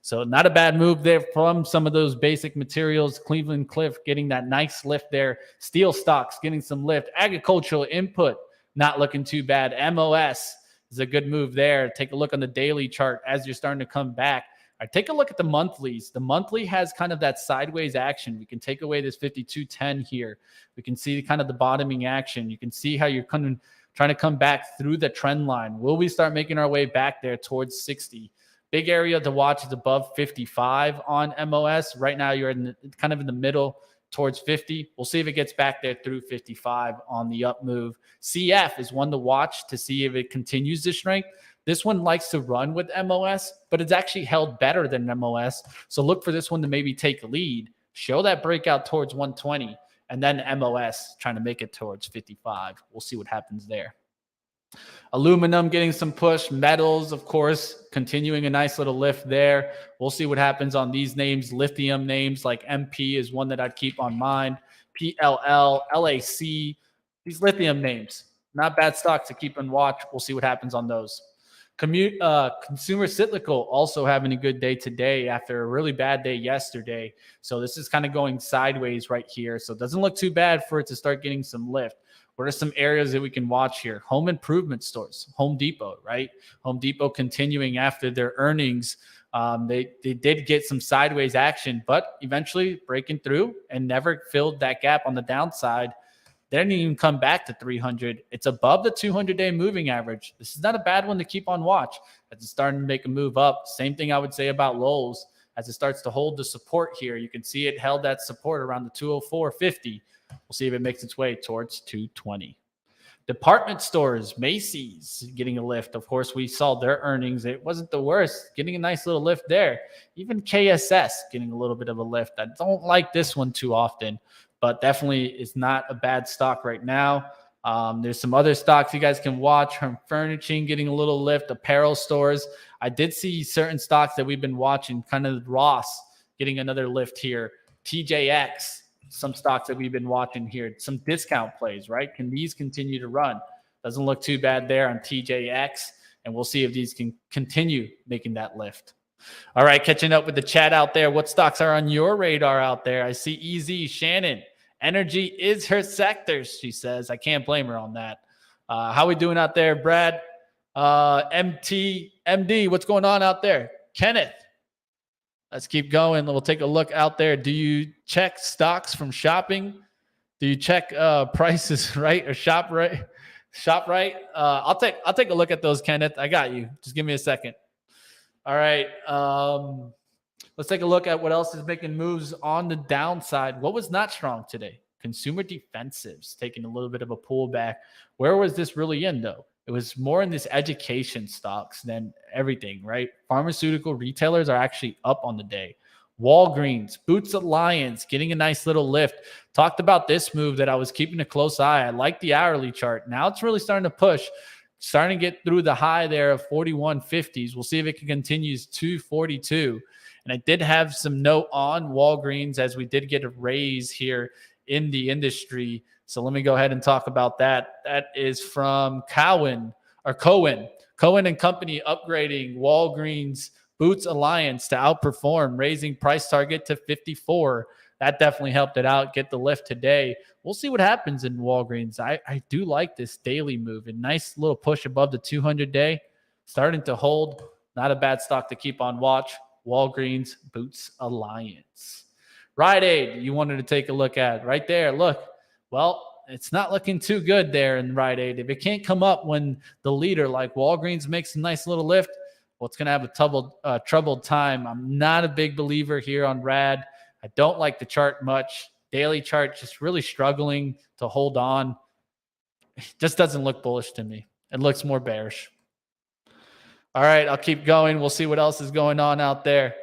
So not a bad move there from some of those basic materials. Cleveland Cliff getting that nice lift there. Steel stocks getting some lift. Agricultural input not looking too bad. MOS is a good move there. Take a look on the daily chart as you're starting to come back. All right, take a look at the monthlies. The monthly has kind of that sideways action. We can take away this 52.10 here. We can see kind of the bottoming action. You can see how you're trying to come back through the trend line. Will we start making our way back there towards 60? Big area to watch is above 55 on MOS. Right now, you're kind of in the middle towards 50. We'll see if it gets back there through 55 on the up move. CF is one to watch to see if it continues to shrink. This one likes to run with MOS, but it's actually held better than MOS. So look for this one to maybe take a lead, show that breakout towards 120, and then MOS trying to make it towards 55. We'll see what happens there. Aluminum getting some push. Metals, of course, continuing a nice little lift there. We'll see what happens on these names. Lithium names like MP is one that I'd keep on mind. PLL, LAC, these lithium names, not bad stocks to keep on watch. We'll see what happens on those. Consumer cyclical also having a good day today after a really bad day yesterday. So this is kind of going sideways right here. So it doesn't look too bad for it to start getting some lift. What are some areas that we can watch here? Home improvement stores, Home Depot, right? Home Depot continuing after their earnings. They did get some sideways action, but eventually breaking through and never filled that gap on the downside. They didn't even come back to 300. It's above the 200-day moving average. This is not a bad one to keep on watch as it's starting to make a move up. Same thing I would say about Lowe's as it starts to hold the support here. You can see it held that support around the 204.50. We'll see if it makes its way towards 220. Department stores, Macy's getting a lift. Of course, we saw their earnings. It wasn't the worst, getting a nice little lift there. Even KSS getting a little bit of a lift. I don't like this one too often, but definitely is not a bad stock right now. There's some other stocks you guys can watch. Home furnishing getting a little lift. Apparel stores. I did see certain stocks that we've been watching, kind of Ross getting another lift here. TJX, some stocks that we've been watching here. Some discount plays, right? Can these continue to run? Doesn't look too bad there on TJX. And we'll see if these can continue making that lift. All right, catching up with the chat out there. What stocks are on your radar out there? I see EZ Shannon. Energy is her sector, she says. I can't blame her on that. How we doing out there, Brad? MD, what's going on out there? Kenneth, let's keep going. We'll take a look out there. Do you check stocks from shopping? Do you check prices right or shop right? I'll take a look at those, Kenneth. I got you. Just give me a second. All right. Let's take a look at what else is making moves on the downside. What was not strong today? Consumer defensives taking a little bit of a pullback. Where was this really in, though? It was more in this education stocks than everything, right? Pharmaceutical retailers are actually up on the day. Walgreens, Boots Alliance, getting a nice little lift. Talked about this move that I was keeping a close eye. I like the hourly chart. Now it's really starting to push, starting to get through the high there of 41.50s. We'll see if it can continue to 42. And I did have some note on Walgreens as we did get a raise here in the industry. So let me go ahead and talk about that. That is from Cohen and Company upgrading Walgreens Boots Alliance to outperform, raising price target to 54. That definitely helped it out, get the lift today. We'll see what happens in Walgreens. I do like this daily move. A nice little push above the 200-day. Starting to hold. Not a bad stock to keep on watch. Walgreens Boots Alliance. Rite Aid, you wanted to take a look at right there. Look, well, it's not looking too good there in Rite Aid. If it can't come up when the leader like Walgreens makes a nice little lift, well, it's going to have a troubled time. I'm not a big believer here on RAD. I don't like the chart much. Daily chart just really struggling to hold on. It just doesn't look bullish to me. It looks more bearish. All right, I'll keep going. We'll see what else is going on out there.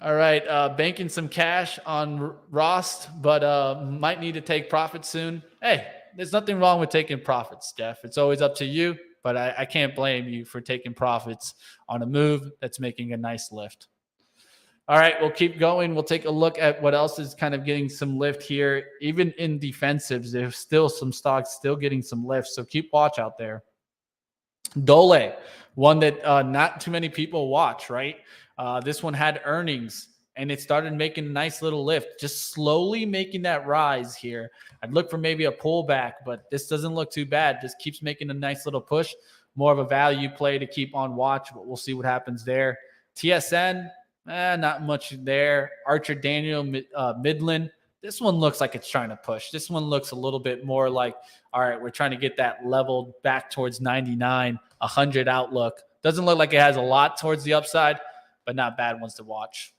All right, banking some cash on Rost, but might need to take profits soon. Hey, there's nothing wrong with taking profits, Jeff. It's always up to you, but I can't blame you for taking profits on a move that's making a nice lift. All right, we'll keep going. We'll take a look at what else is kind of getting some lift here. Even in defensives, there's still some stocks still getting some lift, so keep watch out there. Dole, one that not too many people watch, right? This one had earnings, and it started making a nice little lift, just slowly making that rise here. I'd look for maybe a pullback, but this doesn't look too bad. Just keeps making a nice little push. More of a value play to keep on watch, but we'll see what happens there. TSN, not much there. Archer Daniel Midland. This one looks like it's trying to push. This one looks a little bit more like, all right, we're trying to get that leveled back towards 99, 100 outlook. Doesn't look like it has a lot towards the upside, but not bad ones to watch.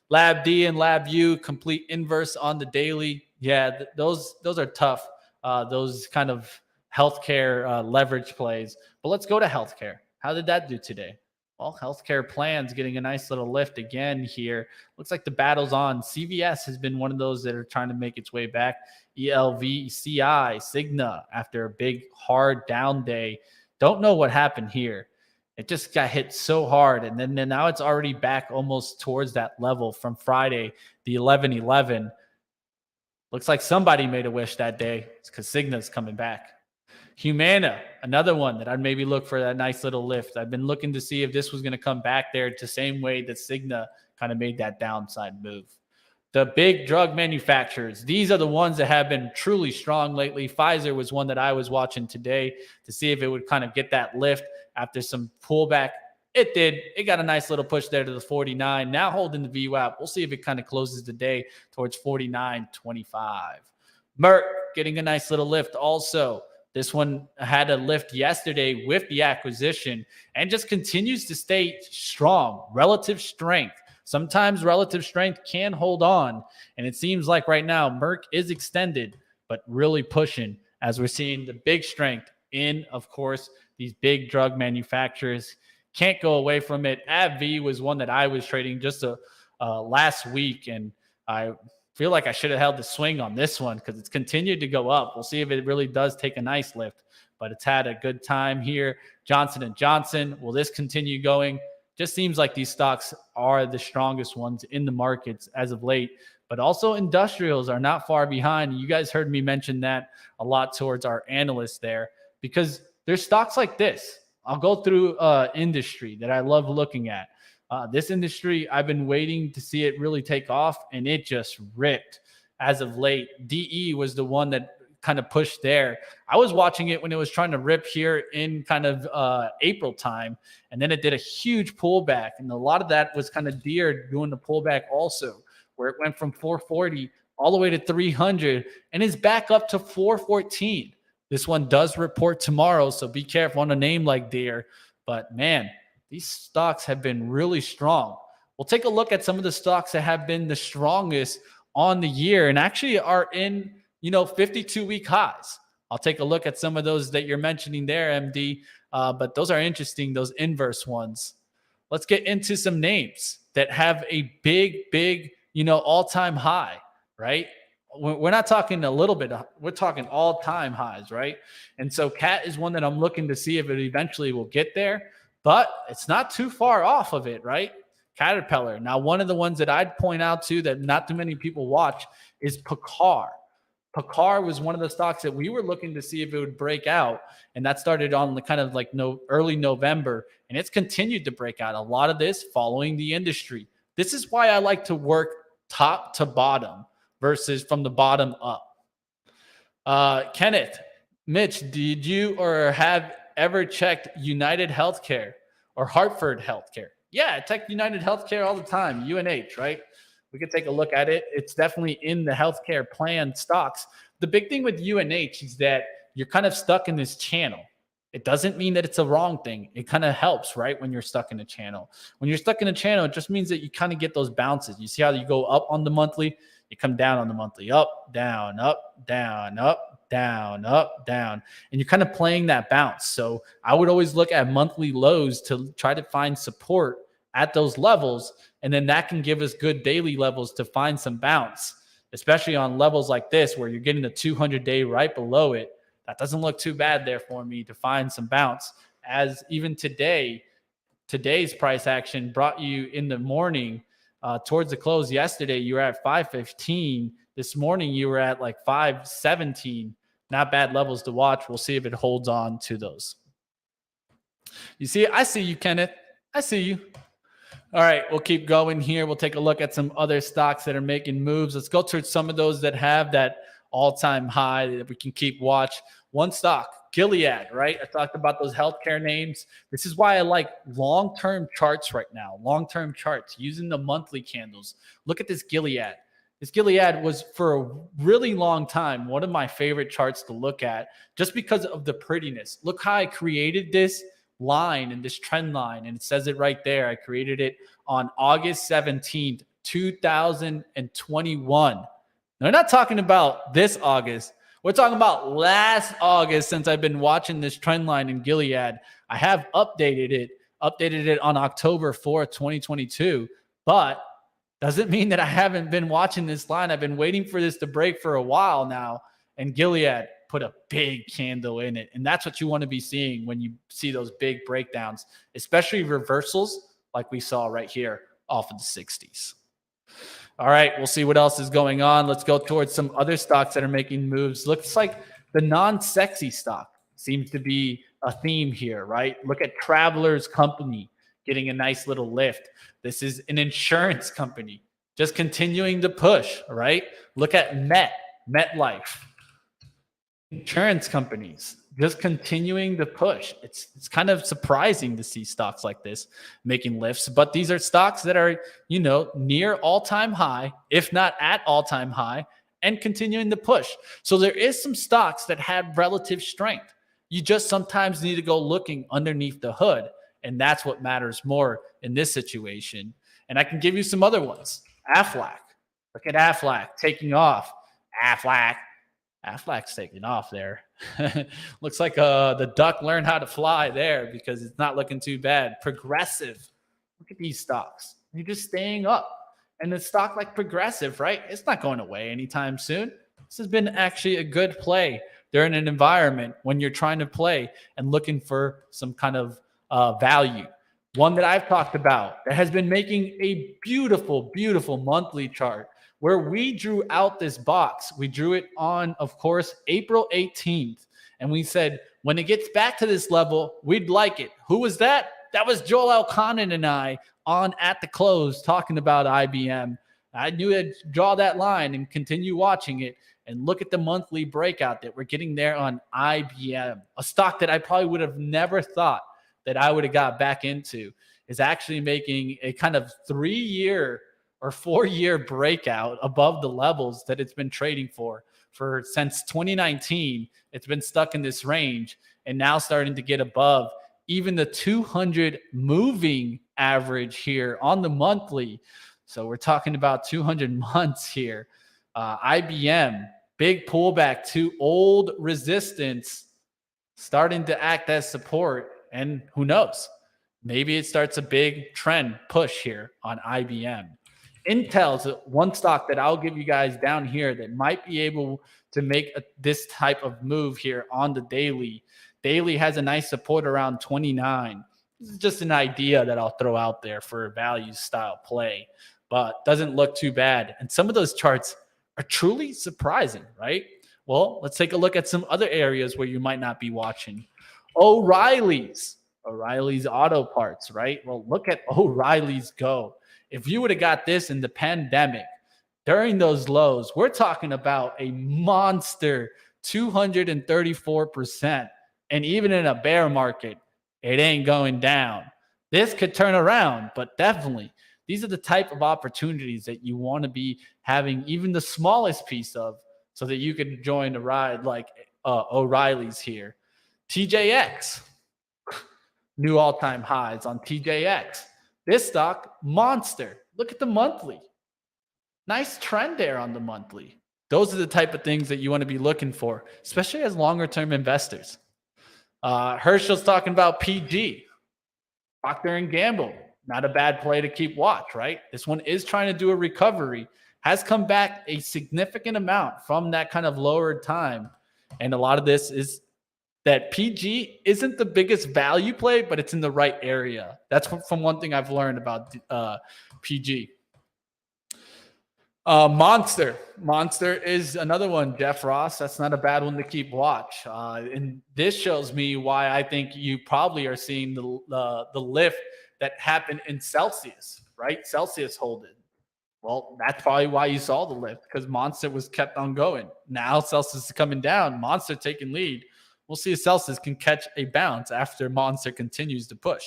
Lab D and Lab U, complete inverse on the daily. Yeah, those are tough. Those kind of healthcare leverage plays. But let's go to healthcare. How did that do today? Well, healthcare plans getting a nice little lift again here. Looks like the battle's on. CVS has been one of those that are trying to make its way back. ELVCI, Cigna, after a big, hard down day. Don't know what happened here. It just got hit so hard, and then now it's already back almost towards that level from Friday, the 11/11. Looks like somebody made a wish that day. It's because Cigna's coming back. Humana, another one that I'd maybe look for that nice little lift. I've been looking to see if this was going to come back there the same way that Cigna kind of made that downside move. The big drug manufacturers, these are the ones that have been truly strong lately. Pfizer was one that I was watching today to see if it would kind of get that lift after some pullback. It did. It got a nice little push there to the 49. Now holding the VWAP. We'll see if it kind of closes the day towards 49.25. Merck getting a nice little lift also. This one had a lift yesterday with the acquisition and just continues to stay strong. Relative strength. Sometimes relative strength can hold on. And it seems like right now Merck is extended, but really pushing as we're seeing the big strength in, of course, these big drug manufacturers. Can't go away from it. AbbVie was one that I was trading just last week, and I feel like I should have held the swing on this one because it's continued to go up. We'll see if it really does take a nice lift, but it's had a good time here. Johnson & Johnson, will this continue going? Just seems like these stocks are the strongest ones in the markets as of late, but also industrials are not far behind. You guys heard me mention that a lot towards our analysts there because there's stocks like this. I'll go through industry that I love looking at. This industry, I've been waiting to see it really take off, and it just ripped as of late. DE was the one that kind of pushed there. I was watching it when it was trying to rip here in kind of April time, and then it did a huge pullback, and a lot of that was kind of Deere doing the pullback also, where it went from 440 all the way to 300, and is back up to 414. This one does report tomorrow, so be careful on a name like Deere. But man, these stocks have been really strong. We'll take a look at some of the stocks that have been the strongest on the year and actually are in, 52-week highs. I'll take a look at some of those that you're mentioning there, MD. But those are interesting, those inverse ones. let's get into some names that have a big, all-time high, right? We're not talking a little bit, we're talking all-time highs, right? And so Cat is one that I'm looking to see if it eventually will get there, but it's not too far off of it, right? Caterpillar. Now, one of the ones that I'd point out to that not too many people watch is Picard. Picard was one of the stocks that we were looking to see if it would break out, and that started on the kind of like early November, and it's continued to break out. A lot of this following the industry. This is why I like to work top to bottom versus from the bottom up. Kenneth, Mitch, did you or have ever checked United Healthcare or Hartford Healthcare? Yeah, I check United Healthcare all the time, UNH, right? We could take a look at it. It's definitely in the healthcare plan stocks. The big thing with UNH is that you're kind of stuck in this channel. It doesn't mean that it's a wrong thing. It kind of helps, right? When you're stuck in a channel. When you're stuck in a channel, it just means that you kind of get those bounces. You see how you go up on the monthly, you come down on the monthly, up, down, up, down, up, down, up, down. And you're kind of playing that bounce. So I would always look at monthly lows to try to find support at those levels. And then that can give us good daily levels to find some bounce, especially on levels like this where you're getting the 200-day right below it. That doesn't look too bad there for me to find some bounce. As even today's price action brought you in the morning towards the close yesterday, you were at 515. This morning, you were at like 517. Not bad levels to watch. We'll see if it holds on to those. You see, I see you, Kenneth. I see you. All right, we'll keep going here. We'll take a look at some other stocks that are making moves. Let's go towards some of those that have that all-time high that we can keep watch. One stock, Gilead, right? I talked about those healthcare names. This is why I like long-term charts right now, long-term charts using the monthly candles. Look at this Gilead. This Gilead was for a really long time one of my favorite charts to look at just because of the prettiness. Look how I created this line and this trend line, and it says it right there. I created it on August 17th, 2021. They're not talking about this August. We're talking about last August. Since I've been watching this trend line in Gilead, I have updated it on October 4th, 2022, but doesn't mean that I haven't been watching this line. I've been waiting for this to break for a while now, and Gilead put a big candle in it. And that's what you want to be seeing when you see those big breakdowns, especially reversals like we saw right here off of the 60s. All right, we'll see what else is going on. Let's go towards some other stocks that are making moves. Looks like the non-sexy stock seems to be a theme here, right? Look at Travelers Company getting a nice little lift. This is an insurance company just continuing to push, right? Look at MetLife. Insurance companies just continuing to push. It's kind of surprising to see stocks like this making lifts, but these are stocks that are, near all-time high, if not at all-time high, and continuing to push. So there is some stocks that have relative strength. You just sometimes need to go looking underneath the hood, and that's what matters more in this situation. And I can give you some other ones. Aflac. Look at Aflac taking off. Aflac's taking off there. Looks like the duck learned how to fly there because it's not looking too bad. Progressive. Look at these stocks. You're just staying up. And a stock like Progressive, right? It's not going away anytime soon. This has been actually a good play. They're in an environment when you're trying to play and looking for some kind of value. One that I've talked about that has been making a beautiful, beautiful monthly chart where we drew out this box. We drew it on, of course, April 18th. And we said, when it gets back to this level, we'd like it. Who was that? That was Joel Elconin and I on At the Close talking about IBM. I knew I'd draw that line and continue watching it and look at the monthly breakout that we're getting there on IBM, a stock that I probably would have never thought that I would have got back into, is actually making a kind of 3-year or 4-year breakout above the levels that it's been trading for since 2019. It's been stuck in this range and now starting to get above even the 200 moving average here on the monthly. So we're talking about 200 months here. IBM, big pullback to old resistance, starting to act as support. And who knows? Maybe it starts a big trend push here on IBM. Intel's one stock that I'll give you guys down here that might be able to make this type of move here on the daily. Daily has a nice support around 29. This is just an idea that I'll throw out there for a value style play, but doesn't look too bad. And some of those charts are truly surprising, right? Well, let's take a look at some other areas where you might not be watching. O'Reilly's Auto Parts, right? Well, look at O'Reilly's go. If you would have got this in the pandemic during those lows, we're talking about a monster 234%. And even in a bear market, it ain't going down. This could turn around, but definitely these are the type of opportunities that you want to be having even the smallest piece of so that you can join a ride like O'Reilly's here. TJX, new all-time highs on TJX. This stock, monster. Look at the monthly. Nice trend there on the monthly. Those are the type of things that you want to be looking for, especially as longer-term investors. Herschel's talking about PG. Procter & Gamble, not a bad play to keep watch, right? This one is trying to do a recovery, has come back a significant amount from that kind of lowered time. And a lot of this is that PG isn't the biggest value play, but it's in the right area. That's from one thing I've learned about PG. Monster is another one, Jeff Ross. That's not a bad one to keep watch. And this shows me why I think you probably are seeing the lift that happened in Celsius, right? Celsius holding. Well, that's probably why you saw the lift, because Monster was kept on going. Now Celsius is coming down, Monster taking lead. We'll see if Celsius can catch a bounce after Monster continues to push.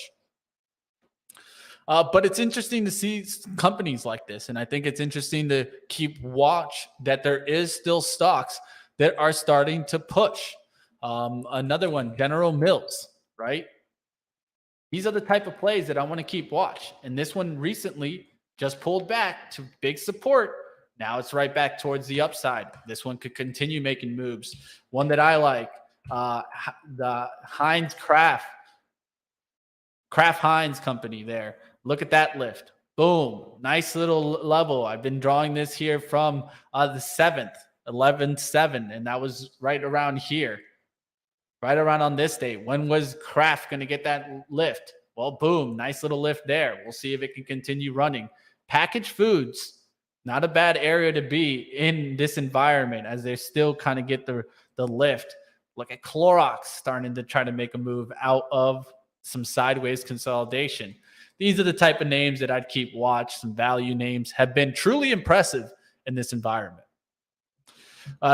But it's interesting to see companies like this. And I think it's interesting to keep watch that there is still stocks that are starting to push. Another one, General Mills, right? These are the type of plays that I want to keep watch. And this one recently just pulled back to big support. Now it's right back towards the upside. This one could continue making moves. One that I like, the Heinz Kraft Heinz company there. Look at that lift. Boom. Nice little level. I've been drawing this here from the 7th, 11-7, and that was right around here, right around on this day. When was Kraft going to get that lift? Well, boom. Nice little lift there. We'll see if it can continue running. Packaged foods, not a bad area to be in this environment as they still kind of get the lift. Look at Clorox starting to try to make a move out of some sideways consolidation. These are the type of names that I'd keep watch. Some value names have been truly impressive in this environment.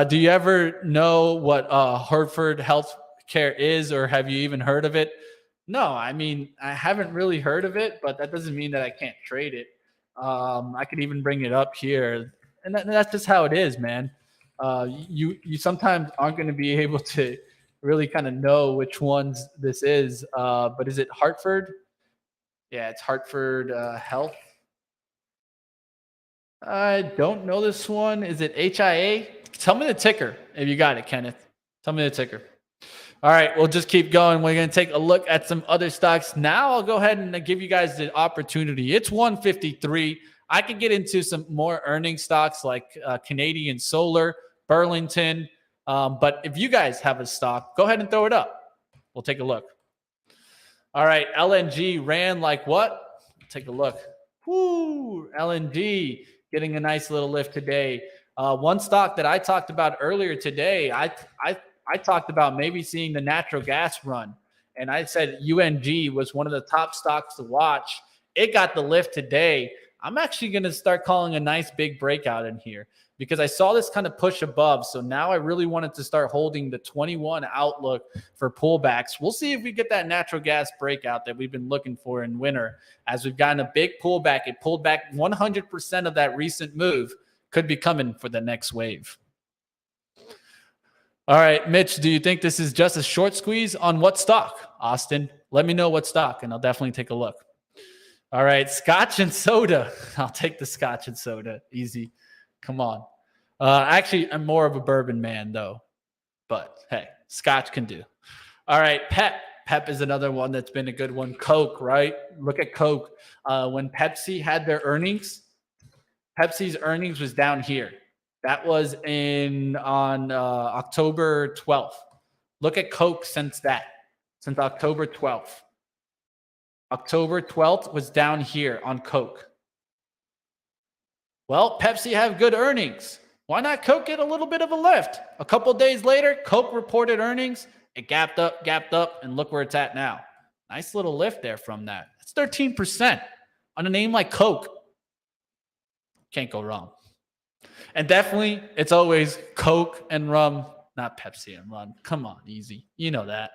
Do you ever know what Hartford Healthcare is, or have you even heard of it? No, I mean, I haven't really heard of it, but that doesn't mean that I can't trade it. I could even bring it up here, and that's just how it is, man. You sometimes aren't going to be able to really kind of know which ones this is, but is it Hartford? Yeah, it's Hartford Health. I don't know this one. Is it HIA? Tell me the ticker if you got it, Kenneth. Tell me the ticker. All right, we'll just keep going. We're going to take a look at some other stocks. Now I'll go ahead and give you guys the opportunity. It's 153. I could get into some more earning stocks like Canadian Solar, Burlington. But if you guys have a stock, go ahead and throw it up. We'll take a look. All right, LNG ran like what? Take a look. Woo, LNG getting a nice little lift today. One stock that I talked about earlier today, I talked about maybe seeing the natural gas run. And I said UNG was one of the top stocks to watch. It got the lift today. I'm actually going to start calling a nice big breakout in here because I saw this kind of push above. So now I really wanted to start holding the 21 outlook for pullbacks. We'll see if we get that natural gas breakout that we've been looking for in winter. As we've gotten a big pullback, it pulled back 100% of that recent move. Could be coming for the next wave. All right, Mitch, do you think this is just a short squeeze on what stock? Austin, let me know what stock, and I'll definitely take a look. All right, Scotch and soda. I'll take the Scotch and soda. Easy. Come on. Actually, I'm more of a bourbon man, though. But, hey, Scotch can do. All right, pet. Pep is another one that's been a good one. Coke, right? Look at Coke. When Pepsi had their earnings, Pepsi's earnings was down here. That was on October 12th. Look at Coke since October 12th. October 12th was down here on Coke. Well, Pepsi have good earnings. Why not Coke get a little bit of a lift? A couple days later, Coke reported earnings. It gapped up, and look where it's at now. Nice little lift there from that. It's 13% on a name like Coke. Can't go wrong. And definitely, it's always Coke and rum, not Pepsi and rum. Come on, easy. You know that.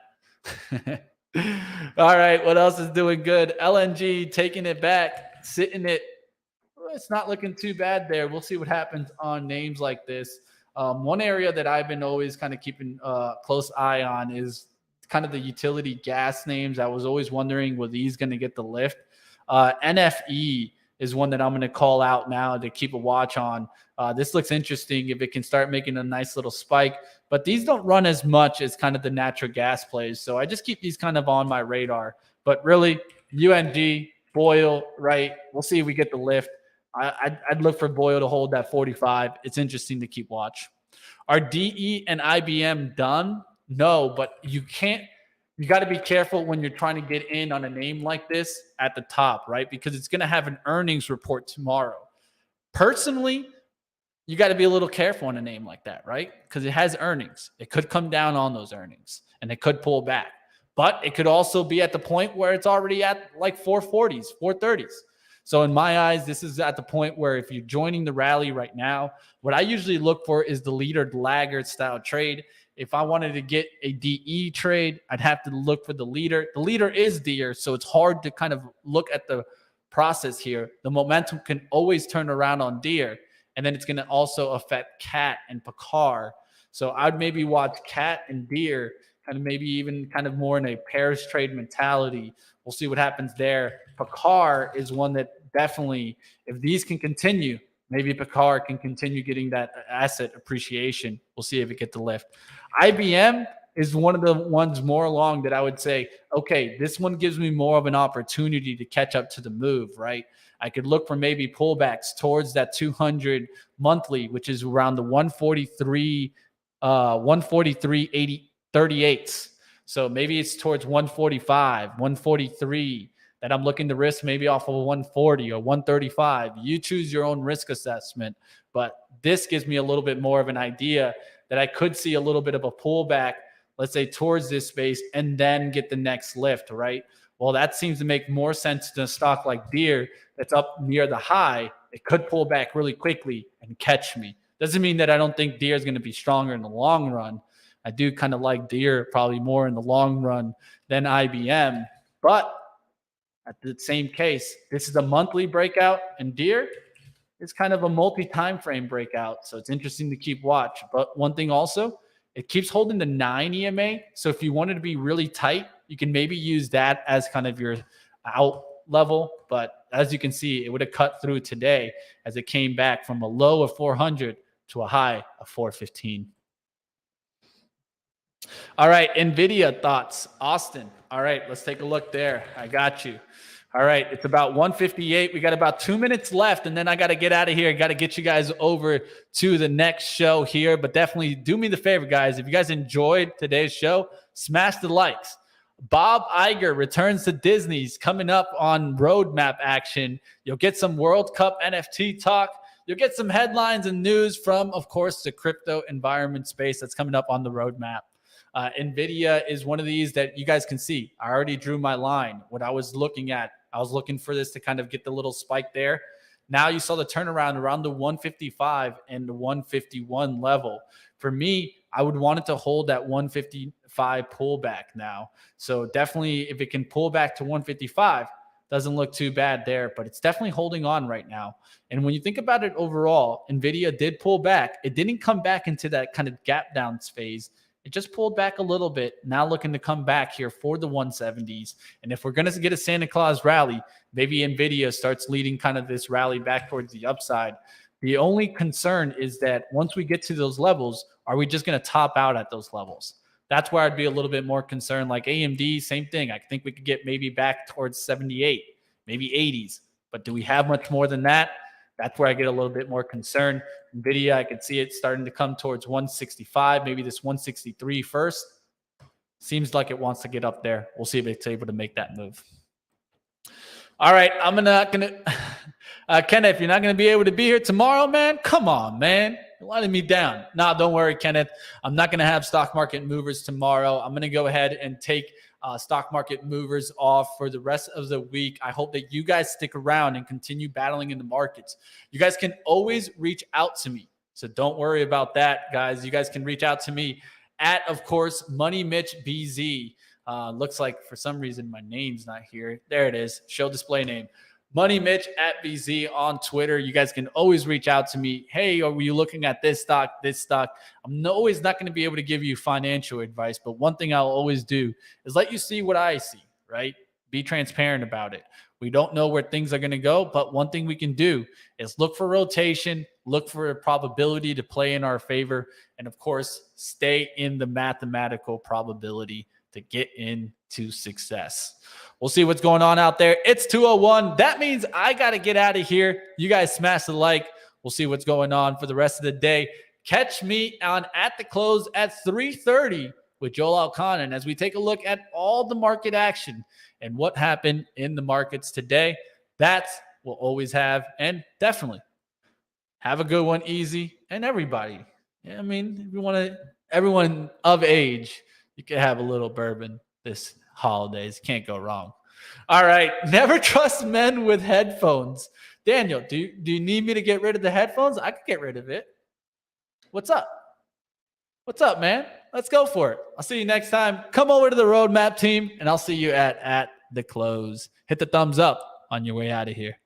All right, what else is doing good? LNG taking it back, sitting it. It's not looking too bad there. We'll see what happens on names like this. One area that I've been always kind of keeping a close eye on is kind of the utility gas names. I was always wondering, were these going to get the lift? NFE is one that I'm going to call out now to keep a watch on. This looks interesting if it can start making a nice little spike, but these don't run as much as kind of the natural gas plays. So I just keep these kind of on my radar. But really, UNG, Boyle, right? We'll see if we get the lift. I'd look for Boyle to hold that 45. It's interesting to keep watch. Are DE and IBM done? No, but you got to be careful when you're trying to get in on a name like this at the top, right? Because it's going to have an earnings report tomorrow. Personally, you got to be a little careful on a name like that, right? Because it has earnings. It could come down on those earnings and it could pull back. But it could also be at the point where it's already at like 440s, 430s. So in my eyes, this is at the point where if you're joining the rally right now, what I usually look for is the leader laggard style trade. If I wanted to get a DE trade, I'd have to look for the leader. The leader is Deere, so it's hard to kind of look at the process here. The momentum can always turn around on Deere, and then it's going to also affect Cat and Picard. So I'd maybe watch Cat and Deere, kind of maybe even kind of more in a pairs trade mentality. We'll see what happens there. Picard is one that definitely, if these can continue, maybe Picard can continue getting that asset appreciation. We'll see if it gets the lift. IBM is one of the ones more along that I would say, okay, this one gives me more of an opportunity to catch up to the move, right? I could look for maybe pullbacks towards that 200 monthly, which is around the 143.38. So maybe it's towards 145, 143 that I'm looking to risk, maybe off of 140 or 135. You choose your own risk assessment, but this gives me a little bit more of an idea that I could see a little bit of a pullback, let's say towards this space, and then get the next lift, right? Well, that seems to make more sense than a stock like Deere that's up near the high. It could pull back really quickly and catch me. Doesn't mean that I don't think Deere is going to be stronger in the long run. I do kind of like Deere probably more in the long run than IBM. But at the same case, this is a monthly breakout, and Deere is kind of a multi-time frame breakout. So it's interesting to keep watch. But one thing also, it keeps holding the 9 EMA. So if you wanted to be really tight, you can maybe use that as kind of your out level. But as you can see, it would have cut through today as it came back from a low of 400 to a high of 415. All right, NVIDIA thoughts. Austin. All right, let's take a look there. I got you. All right, it's about 1:58. We got about 2 minutes left, and then I got to get out of here. I got to get you guys over to the next show here. But definitely do me the favor, guys. If you guys enjoyed today's show, smash the likes. Bob Iger returns to Disney's coming up on roadmap action. You'll get some World Cup NFT talk. You'll get some headlines and news from, of course, the crypto environment space that's coming up on the roadmap. NVIDIA is one of these that you guys can see. I already drew my line. What I was looking at, I was looking for this to kind of get the little spike there. Now you saw the turnaround around the 155 and the 151 level. For me, I would want it to hold that 155 pullback now. So definitely if it can pull back to 155, doesn't look too bad there, but it's definitely holding on right now. And when you think about it overall, NVIDIA did pull back. It didn't come back into that kind of gap down phase. It just pulled back a little bit, now looking to come back here for the 170s. And if we're going to get a Santa Claus rally, maybe NVIDIA starts leading kind of this rally back towards the upside. The only concern is that once we get to those levels, are we just going to top out at those levels? That's where I'd be a little bit more concerned. Like AMD, same thing. I think we could get maybe back towards 78, maybe 80s. But do we have much more than that? That's where I get a little bit more concerned. NVIDIA, I could see it starting to come towards 165, maybe this 163 first. Seems like it wants to get up there. We'll see if it's able to make that move. All right, I'm not going to, Kenneth, you're not going to be able to be here tomorrow, man? Come on, man. You're letting me down. No, don't worry, Kenneth. I'm not going to have stock market movers tomorrow. I'm going to go ahead and take stock market movers off for the rest of the week. I hope that you guys stick around and continue battling in the markets. You guys can always reach out to me. So don't worry about that, guys. You guys can reach out to me at, of course, Money Mitch BZ. Looks like for some reason my name's not here. There it is. Show display name. Money Mitch at BZ on Twitter. You guys can always reach out to me. Hey, are you looking at this stock, this stock? I'm always not going to be able to give you financial advice, but one thing I'll always do is let you see what I see, right? Be transparent about it. We don't know where things are going to go, but one thing we can do is look for rotation, look for a probability to play in our favor, and of course, stay in the mathematical probability to get into success. We'll see what's going on out there. It's 2:01. That means I got to get out of here. You guys smash the like. We'll see what's going on for the rest of the day. Catch me on At the Close at 3:30 with Joel Alconen as we take a look at all the market action and what happened in the markets today. That's what we'll always have, and definitely have a good one, easy, and everybody. Yeah, I mean, if you want to, everyone of age, you can have a little bourbon this holidays. Can't go wrong. All right. Never trust men with headphones. Daniel, do you need me to get rid of the headphones? I could get rid of it. What's up? What's up, man? Let's go for it. I'll see you next time. Come over to the Roadmap team, and I'll see you at the close. Hit the thumbs up on your way out of here.